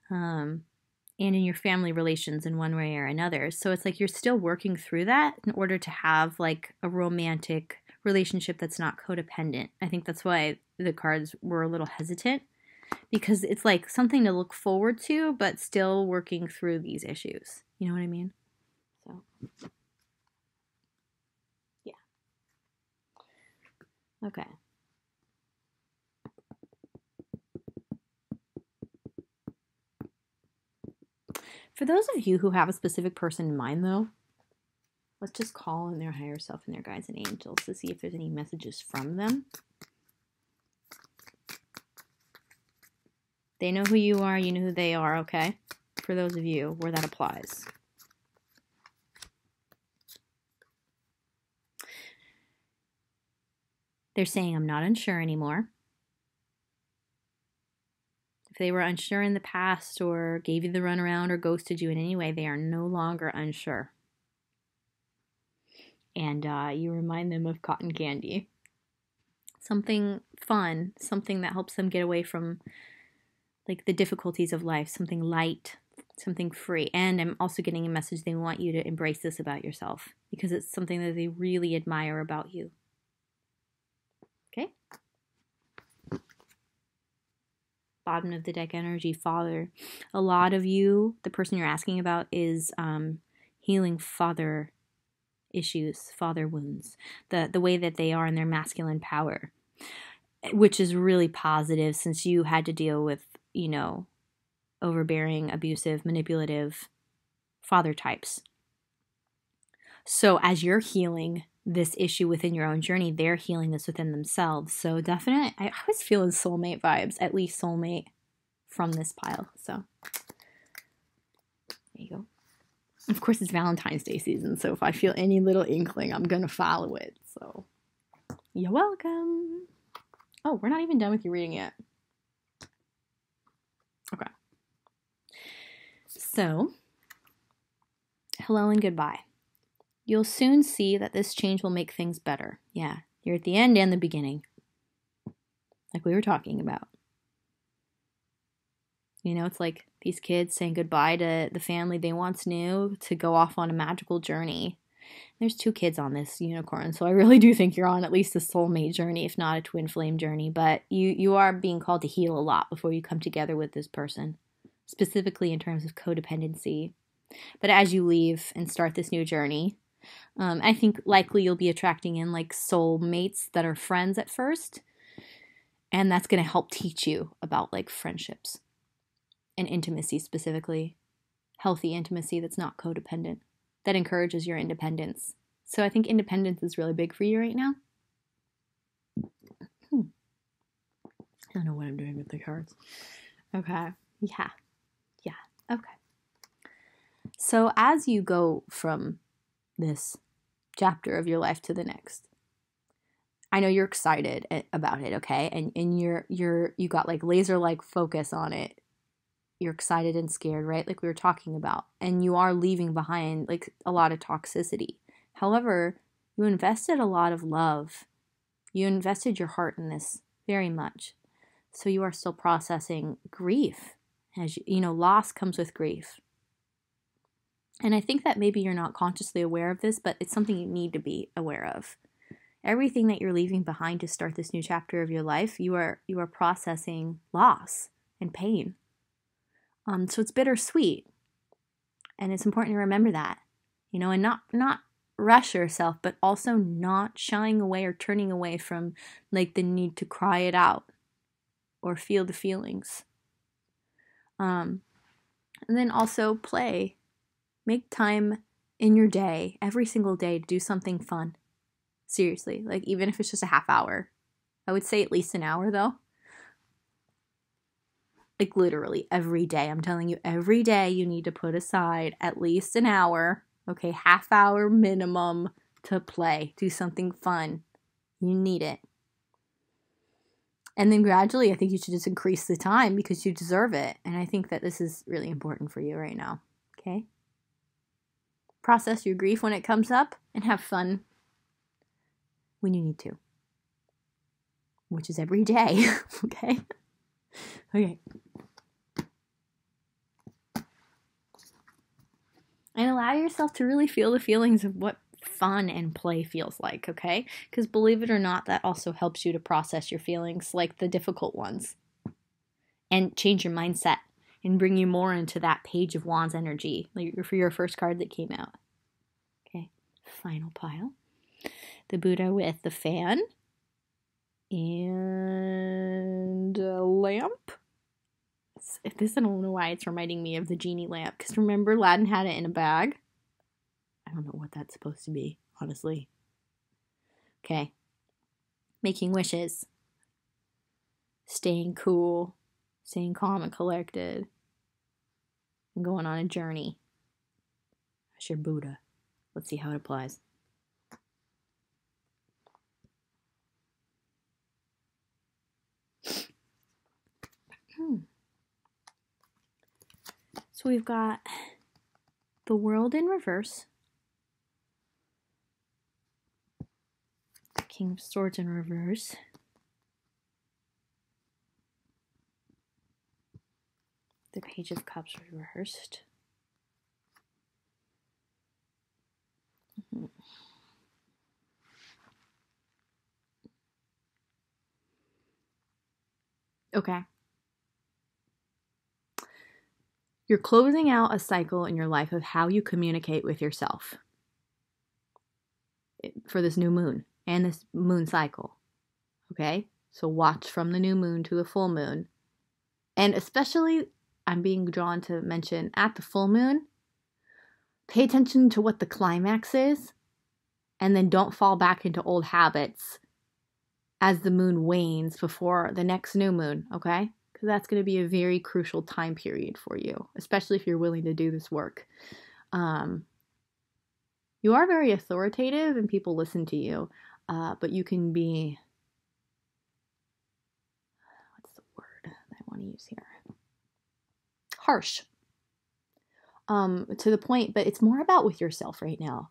And in your family relations in one way or another. So it's like you're still working through that in order to have like a romantic relationship that's not codependent. I think that's why the cards were a little hesitant, because it's like something to look forward to, but still working through these issues. You know what I mean? So, yeah. Okay. For those of you who have a specific person in mind, though, let's just call in their higher self and their guides and angels to see if there's any messages from them. They know who you are, you know who they are, okay? For those of you where that applies. They're saying, I'm not unsure anymore. If they were unsure in the past or gave you the runaround or ghosted you in any way, they are no longer unsure. And you remind them of cotton candy. Something fun, something that helps them get away from like the difficulties of life, something light, something free. And I'm also getting a message they want you to embrace this about yourself because it's something that they really admire about you. Okay? Bottom of the deck energy, father. A lot of you, the person you're asking about is healing father issues, father wounds, the way that they are in their masculine power, which is really positive since you had to deal with, you know, overbearing, abusive, manipulative father types. So as you're healing this issue within your own journey, they're healing this within themselves. So definitely, I was feeling soulmate vibes, at least soulmate from this pile. So there you go. Of course, it's Valentine's Day season, so if I feel any little inkling, I'm going to follow it. So you're welcome. Oh, we're not even done with your reading yet. Okay. So, hello and goodbye. You'll soon see that this change will make things better. Yeah, you're at the end and the beginning. Like we were talking about. You know, it's like these kids saying goodbye to the family they once knew to go off on a magical journey. There's 2 kids on this unicorn, so I really do think you're on at least a soulmate journey, if not a twin flame journey. But you are being called to heal a lot before you come together with this person, specifically in terms of codependency. But as you leave and start this new journey, I think likely you'll be attracting in like soulmates that are friends at first, and that's going to help teach you about like friendships and intimacy, specifically healthy intimacy that's not codependent, that encourages your independence. So I think independence is really big for you right now. I don't know what I'm doing with the cards. Okay. Yeah. Okay. So as you go from this chapter of your life to the next, I know you're excited about it, okay? And you got like laser-like focus on it. You're excited and scared, right? Like we were talking about. And you are leaving behind like a lot of toxicity. However, you invested a lot of love. You invested your heart in this very much. So you are still processing grief. As you know, loss comes with grief. And I think that maybe you're not consciously aware of this, but it's something you need to be aware of. Everything that you're leaving behind to start this new chapter of your life, you are processing loss and pain. So it's bittersweet. And it's important to remember that, you know, and not rush yourself, but also not shying away or turning away from like the need to cry it out or feel the feelings. And then also play. Make time in your day, every single day, to do something fun. Seriously, like even if it's just a half hour. I would say at least an hour though. Like literally every day. I'm telling you, every day you need to put aside at least an hour, okay, half hour minimum to play. Do something fun. You need it. And then gradually, I think you should just increase the time because you deserve it. And I think that this is really important for you right now, okay? Process your grief when it comes up and have fun when you need to, which is every day, okay? Okay. And allow yourself to really feel the feelings of what fun and play feels like, okay? Because believe it or not, that also helps you to process your feelings, like the difficult ones, and change your mindset and bring you more into that Page of Wands energy, like for your first card that came out. Okay, final pile. The Buddha with the fan and a lamp. I don't know why it's reminding me of the genie lamp. Because remember, Aladdin had it in a bag? I don't know what that's supposed to be, honestly. Okay. Making wishes. Staying cool. Staying calm and collected. And going on a journey. That's your Buddha. Let's see how it applies. So we've got the World in reverse. The King of Swords in reverse. The Page of Cups reversed. Okay. You're closing out a cycle in your life of how you communicate with yourself for this new moon and this moon cycle. Okay? So watch from the new moon to the full moon. And especially, I'm being drawn to mention at the full moon, pay attention to what the climax is, and then don't fall back into old habits as the moon wanes before the next new moon, okay? Because that's going to be a very crucial time period for you, especially if you're willing to do this work. You are very authoritative and people listen to you, but you can be, what's the word that I want to use here? Harsh. To the point, but it's more about with yourself right now.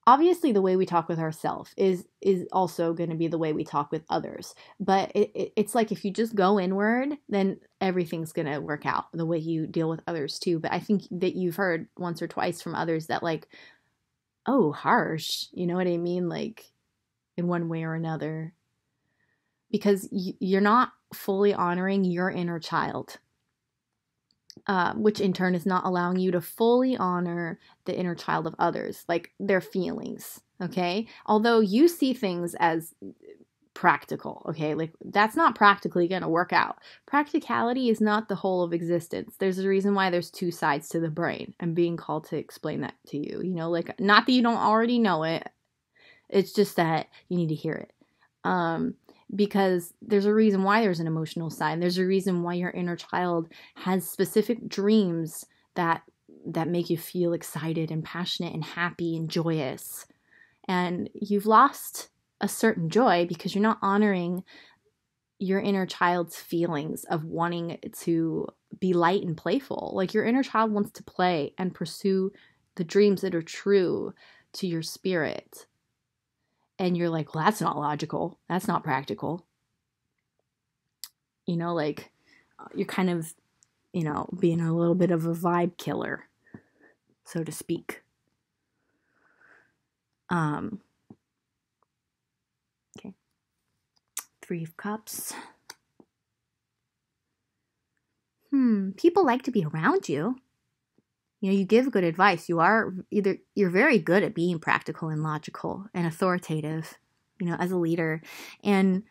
Obviously, the way we talk with ourselves is also going to be the way we talk with others. But it's like if you just go inward, then everything's going to work out the way you deal with others too. But I think that you've heard once or twice from others that like, oh, harsh. You know what I mean? Like in one way or another. Because you're not fully honoring your inner child. Which in turn is not allowing you to fully honor the inner child of others, like their feelings, okay? Although you see things as practical, okay? Like that's not practically going to work out. Practicality is not the whole of existence. There's a reason why there's two sides to the brain. I'm being called to explain that to you, you know, like not that you don't already know it. It's just that you need to hear it. Because there's a reason why there's an emotional side. There's a reason why your inner child has specific dreams that make you feel excited and passionate and happy and joyous. And you've lost a certain joy because you're not honoring your inner child's feelings of wanting to be light and playful. Like your inner child wants to play and pursue the dreams that are true to your spirit. And you're like, well, that's not logical. That's not practical. You know, like you're kind of, you know, being a little bit of a vibe killer, so to speak. Okay. 3 of Cups. People like to be around you. You know, you give good advice. You're very good at being practical and logical and authoritative, you know, as a leader. And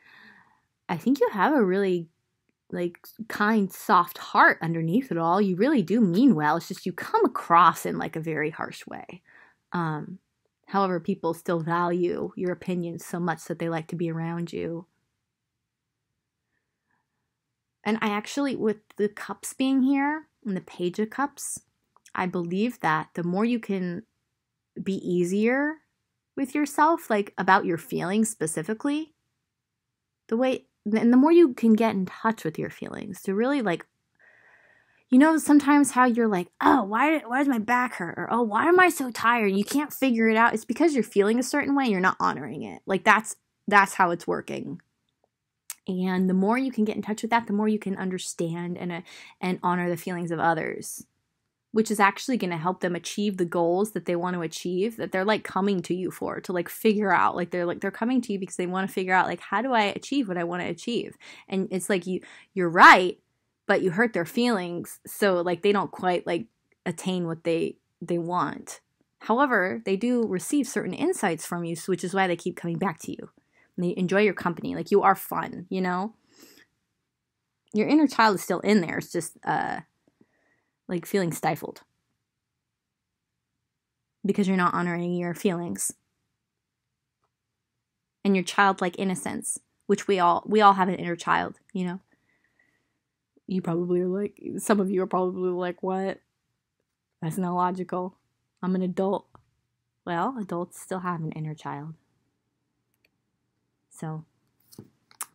I think you have a really like kind, soft heart underneath it all. You really do mean well. It's just you come across in like a very harsh way. However, people still value your opinions so much that they like to be around you. And I actually, with the cups being here and the Page of Cups, I believe that the more you can be easier with yourself, like about your feelings specifically, and the more you can get in touch with your feelings to really like, you know, sometimes how you're like, oh, why does my back hurt? Or, oh, why am I so tired? You can't figure it out. It's because you're feeling a certain way and you're not honoring it. Like that's how it's working. And the more you can get in touch with that, the more you can understand and honor the feelings of others, which is actually going to help them achieve the goals that they want to achieve, that they're like coming to you for, to like figure out, like they're coming to you because they want to figure out like, how do I achieve what I want to achieve? And it's like you're right, but you hurt their feelings. So like they don't quite like attain what they want. However, they do receive certain insights from you, which is why they keep coming back to you. And they enjoy your company. Like you are fun, you know? your inner child is still in there. It's just like feeling stifled because you're not honoring your feelings and your childlike innocence, which we all have an inner child, you know. You probably are like, some of you are probably like, what? That's not logical. I'm an adult. Well, adults still have an inner child. So,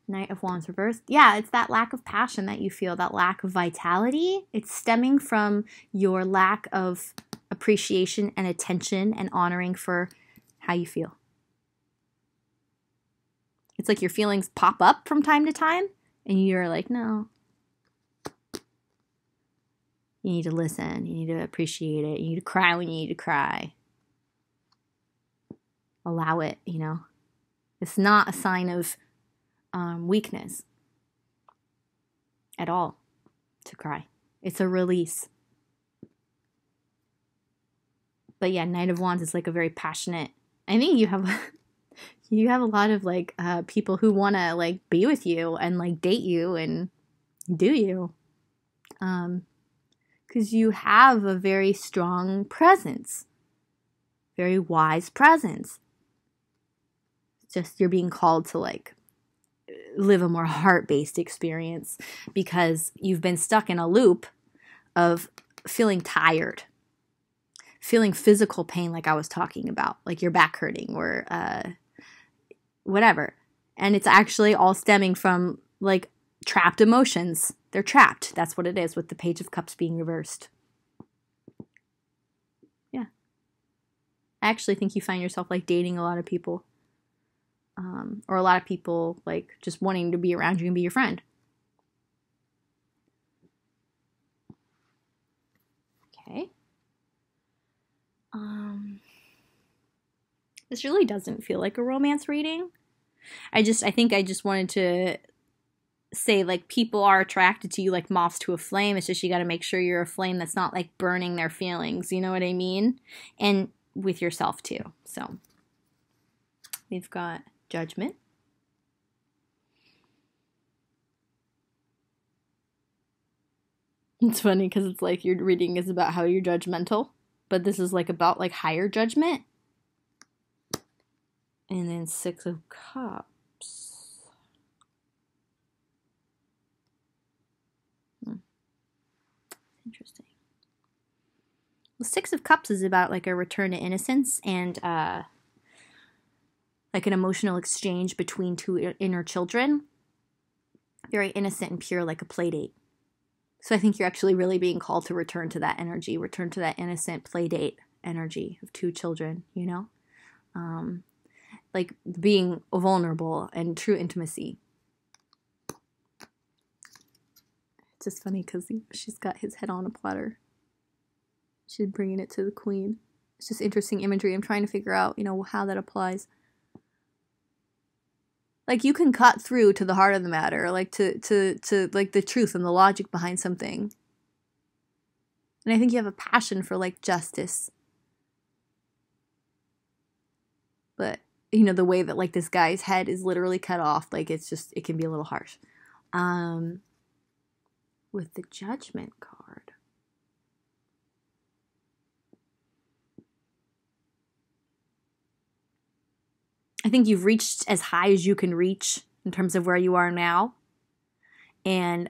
Knight of Wands reversed. Yeah, it's that lack of passion that you feel, that lack of vitality. It's stemming from your lack of appreciation and attention and honoring for how you feel. It's like your feelings pop up from time to time and you're like, no. You need to listen. You need to appreciate it. You need to cry when you need to cry. Allow it, you know. It's not a sign of weakness at all to cry. It's a release. But yeah, Knight of Wands is like a very passionate. I think you have a lot of like people who want to like be with you and like date you and do you. Because you have a very strong presence, very wise presence. Just you're being called to like live a more heart-based experience because you've been stuck in a loop of feeling tired, feeling physical pain like I was talking about, like your back hurting or whatever. And it's actually all stemming from like trapped emotions. They're trapped. That's what it is with the Page of Cups being reversed. Yeah. I actually think you find yourself like dating a lot of people. Or a lot of people like just wanting to be around you and be your friend. Okay. This really doesn't feel like a romance reading. I think I just wanted to say like people are attracted to you like moths to a flame. It's just you got to make sure you're a flame that's not like burning their feelings. You know what I mean? And with yourself too. So we've got Judgment. It's funny because it's like your reading is about how you're judgmental, but this is like about like higher judgment. And then 6 of Cups. Interesting. The 6 of Cups is about like a return to innocence and like an emotional exchange between two inner children. Very innocent and pure, like a play date. So I think you're actually really being called to return to that energy, return to that innocent play date energy of two children, you know? Like being vulnerable and true intimacy. It's just funny because she's got his head on a platter. She's bringing it to the queen. It's just interesting imagery. I'm trying to figure out, you know, how that applies. Like you can cut through to the heart of the matter, like to like the truth and the logic behind something. And I think you have a passion for like justice. But, you know, the way that like this guy's head is literally cut off, like it's just, it can be a little harsh. With the Judgment card. I think you've reached as high as you can reach in terms of where you are now. And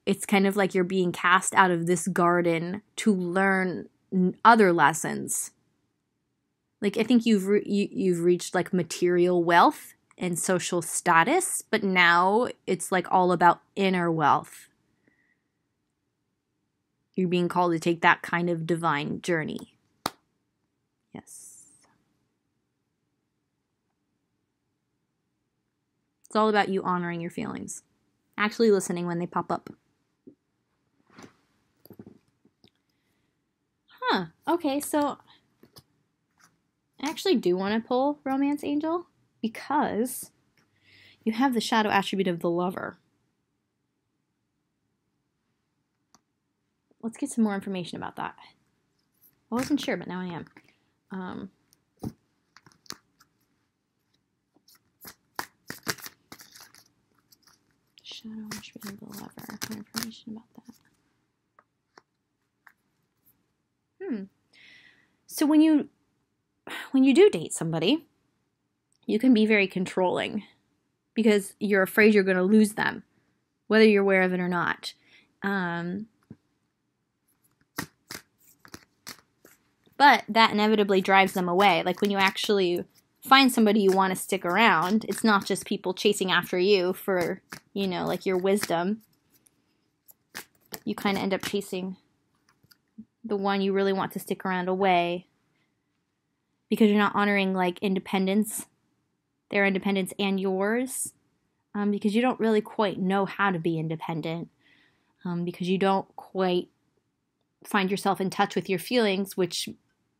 it's kind of like you're being cast out of this garden to learn other lessons. Like I think you've reached like material wealth and social status, but now it's like all about inner wealth. You're being called to take that kind of divine journey. Yes. It's all about you honoring your feelings. Actually listening when they pop up. Huh. Okay, so I actually do want to pull Romance Angel because you have the shadow attribute of the Lover. Let's get some more information about that. I wasn't sure, but now I am. shadow attribute of the lover. More information about that. So when you do date somebody, you can be very controlling because you're afraid you're going to lose them, whether you're aware of it or not. But that inevitably drives them away. Like when you actually find somebody you want to stick around, it's not just people chasing after you for, you know, like your wisdom. You kind of end up chasing the one you really want to stick around away because you're not honoring like independence, their independence and yours, because you don't really quite know how to be independent, because you don't quite find yourself in touch with your feelings, which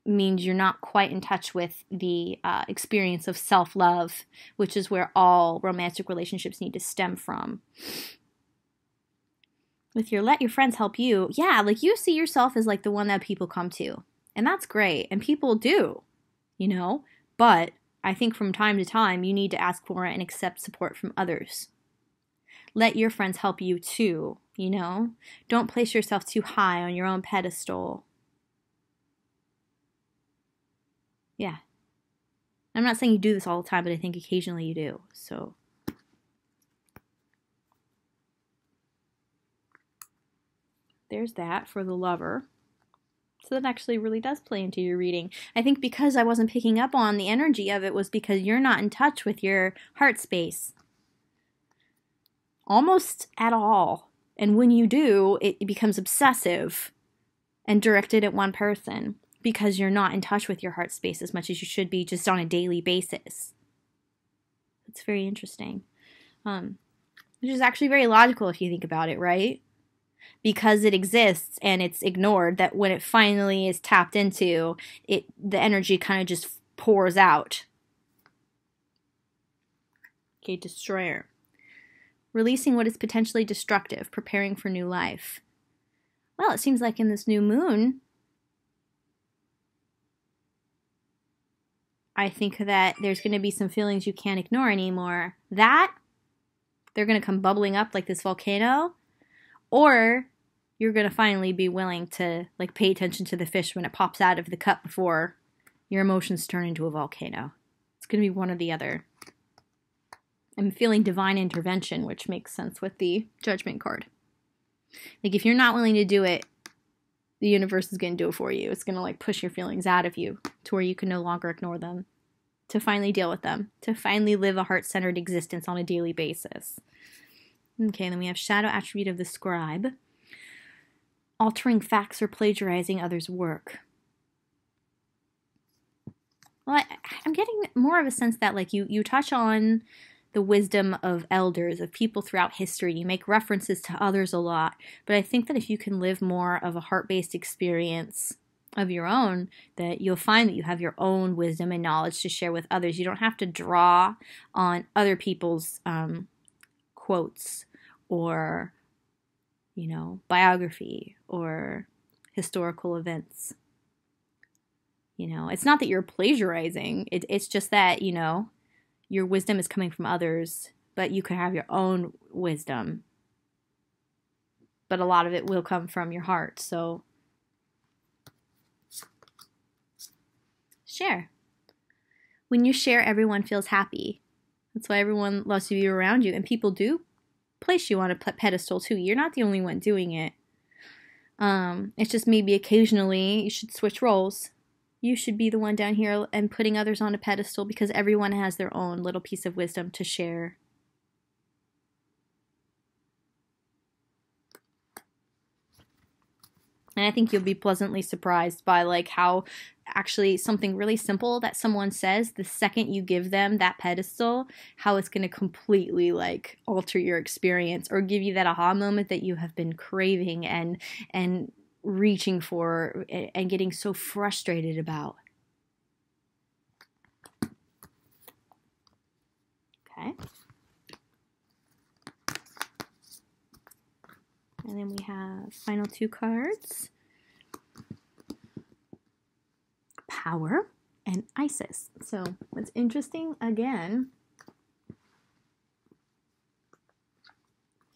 means you're not quite in touch with the experience of self-love, which is where all romantic relationships need to stem from. With your let your friends help you, yeah, like you see yourself as like the one that people come to. And that's great. And people do, you know. But I think from time to time, you need to ask for and accept support from others. Let your friends help you too, you know. Don't place yourself too high on your own pedestal. Yeah. I'm not saying you do this all the time, but I think occasionally you do. So there's that for the lover. So that actually really does play into your reading. I think because I wasn't picking up on the energy of it was because you're not in touch with your heart space. Almost at all. And when you do, it becomes obsessive and directed at one person because you're not in touch with your heart space as much as you should be just on a daily basis. It's very interesting. Which is actually very logical if you think about it, right? Because it exists and it's ignored, that when it finally is tapped into, the energy kind of just pours out. Okay, Destroyer. Releasing what is potentially destructive, preparing for new life. Well, it seems like in this new moon, I think that there's going to be some feelings you can't ignore anymore. That, they're going to come bubbling up like this volcano, or you're going to finally be willing to like pay attention to the fish when it pops out of the cup before your emotions turn into a volcano. It's going to be one or the other. I'm feeling divine intervention, which makes sense with the Judgment card. Like if you're not willing to do it, the universe is going to do it for you. It's going to like push your feelings out of you to where you can no longer ignore them, to finally deal with them, to finally live a heart-centered existence on a daily basis. Okay, then we have Shadow Attribute of the Scribe. Altering facts or plagiarizing others' work. Well, I'm getting more of a sense that like you touch on the wisdom of elders, of people throughout history. You make references to others a lot. But I think that if you can live more of a heart-based experience of your own, that you'll find that you have your own wisdom and knowledge to share with others. You don't have to draw on other people's quotes or, you know, biography or historical events. You know, it's not that you're plagiarizing. It's just that, you know, your wisdom is coming from others, but you can have your own wisdom. But a lot of it will come from your heart. So share. When you share, everyone feels happy. That's why everyone loves to be around you. And people do place you on a pedestal too. You're not the only one doing it. It's just maybe occasionally you should switch roles. You should be the one down here and putting others on a pedestal because everyone has their own little piece of wisdom to share. And I think you'll be pleasantly surprised by like how actually something really simple that someone says, the second you give them that pedestal, how it's going to completely like alter your experience or give you that aha moment that you have been craving and reaching for and getting so frustrated about. Okay. And then we have final two cards. Power and Isis. So what's interesting again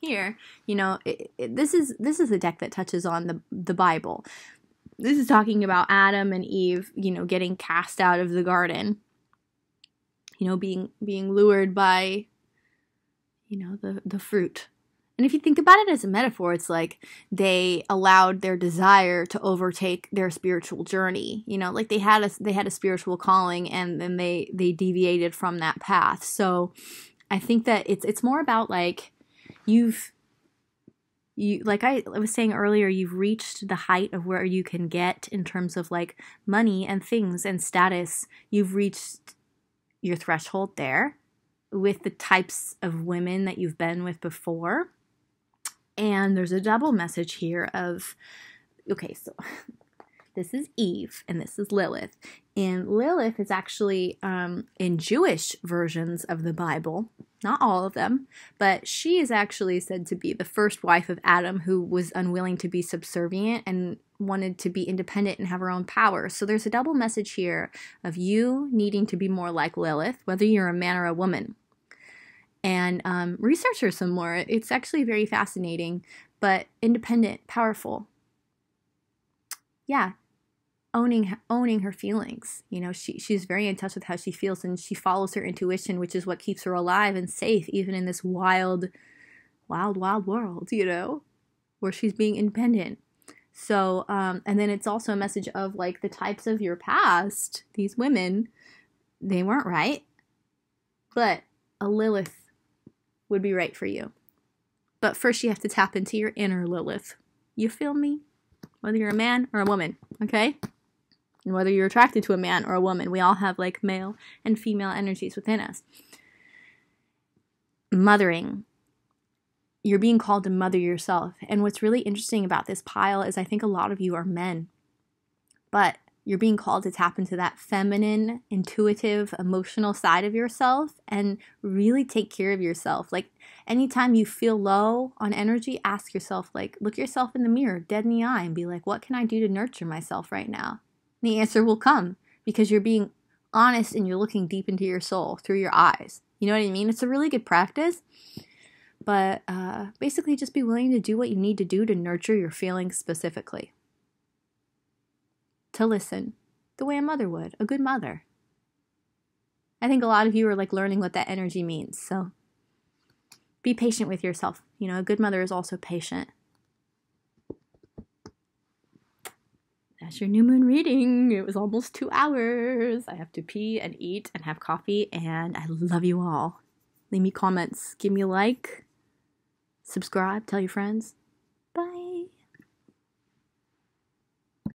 here, this is a deck that touches on the Bible. This is talking about Adam and Eve, getting cast out of the garden, being lured by, the fruit. And if you think about it as a metaphor, it's like they allowed their desire to overtake their spiritual journey. Like they had a spiritual calling, and then they deviated from that path. So I think that it's more about like like I was saying earlier, you've reached the height of where you can get in terms of like money and things and status. You've reached your threshold there with the types of women that you've been with before. And there's a double message here of, okay, so this is Eve and this is Lilith. And Lilith is actually in Jewish versions of the Bible, not all of them, but she is actually said to be the first wife of Adam, who was unwilling to be subservient and wanted to be independent and have her own power. So there's a double message here of you needing to be more like Lilith, whether you're a man or a woman. And research her some more. It's actually very fascinating, but independent, powerful. Yeah, owning her feelings. She's very in touch with how she feels, and she follows her intuition, which is what keeps her alive and safe, even in this wild, wild, wild world, where she's being independent. So, and then it's also a message of like the types of your past. These women, they weren't right, but a Lilith would be right for you. But first you have to tap into your inner Lilith. You feel me? Whether you're a man or a woman, okay? And whether you're attracted to a man or a woman, we all have like male and female energies within us. Mothering. You're being called to mother yourself. And what's really interesting about this pile is I think a lot of you are men. But you're being called to tap into that feminine, intuitive, emotional side of yourself and really take care of yourself. Like anytime you feel low on energy, ask yourself, like, look yourself in the mirror, dead in the eye, and be like, what can I do to nurture myself right now? And the answer will come because you're being honest and you're looking deep into your soul through your eyes. You know what I mean? It's a really good practice. But basically just be willing to do what you need to do to nurture your feelings specifically. To listen the way a mother would, a good mother. I think a lot of you are like learning what that energy means. So be patient with yourself. A good mother is also patient. That's your new moon reading. It was almost 2 hours. I have to pee and eat and have coffee, and I love you all. Leave me comments. Give me a like. Subscribe. Tell your friends.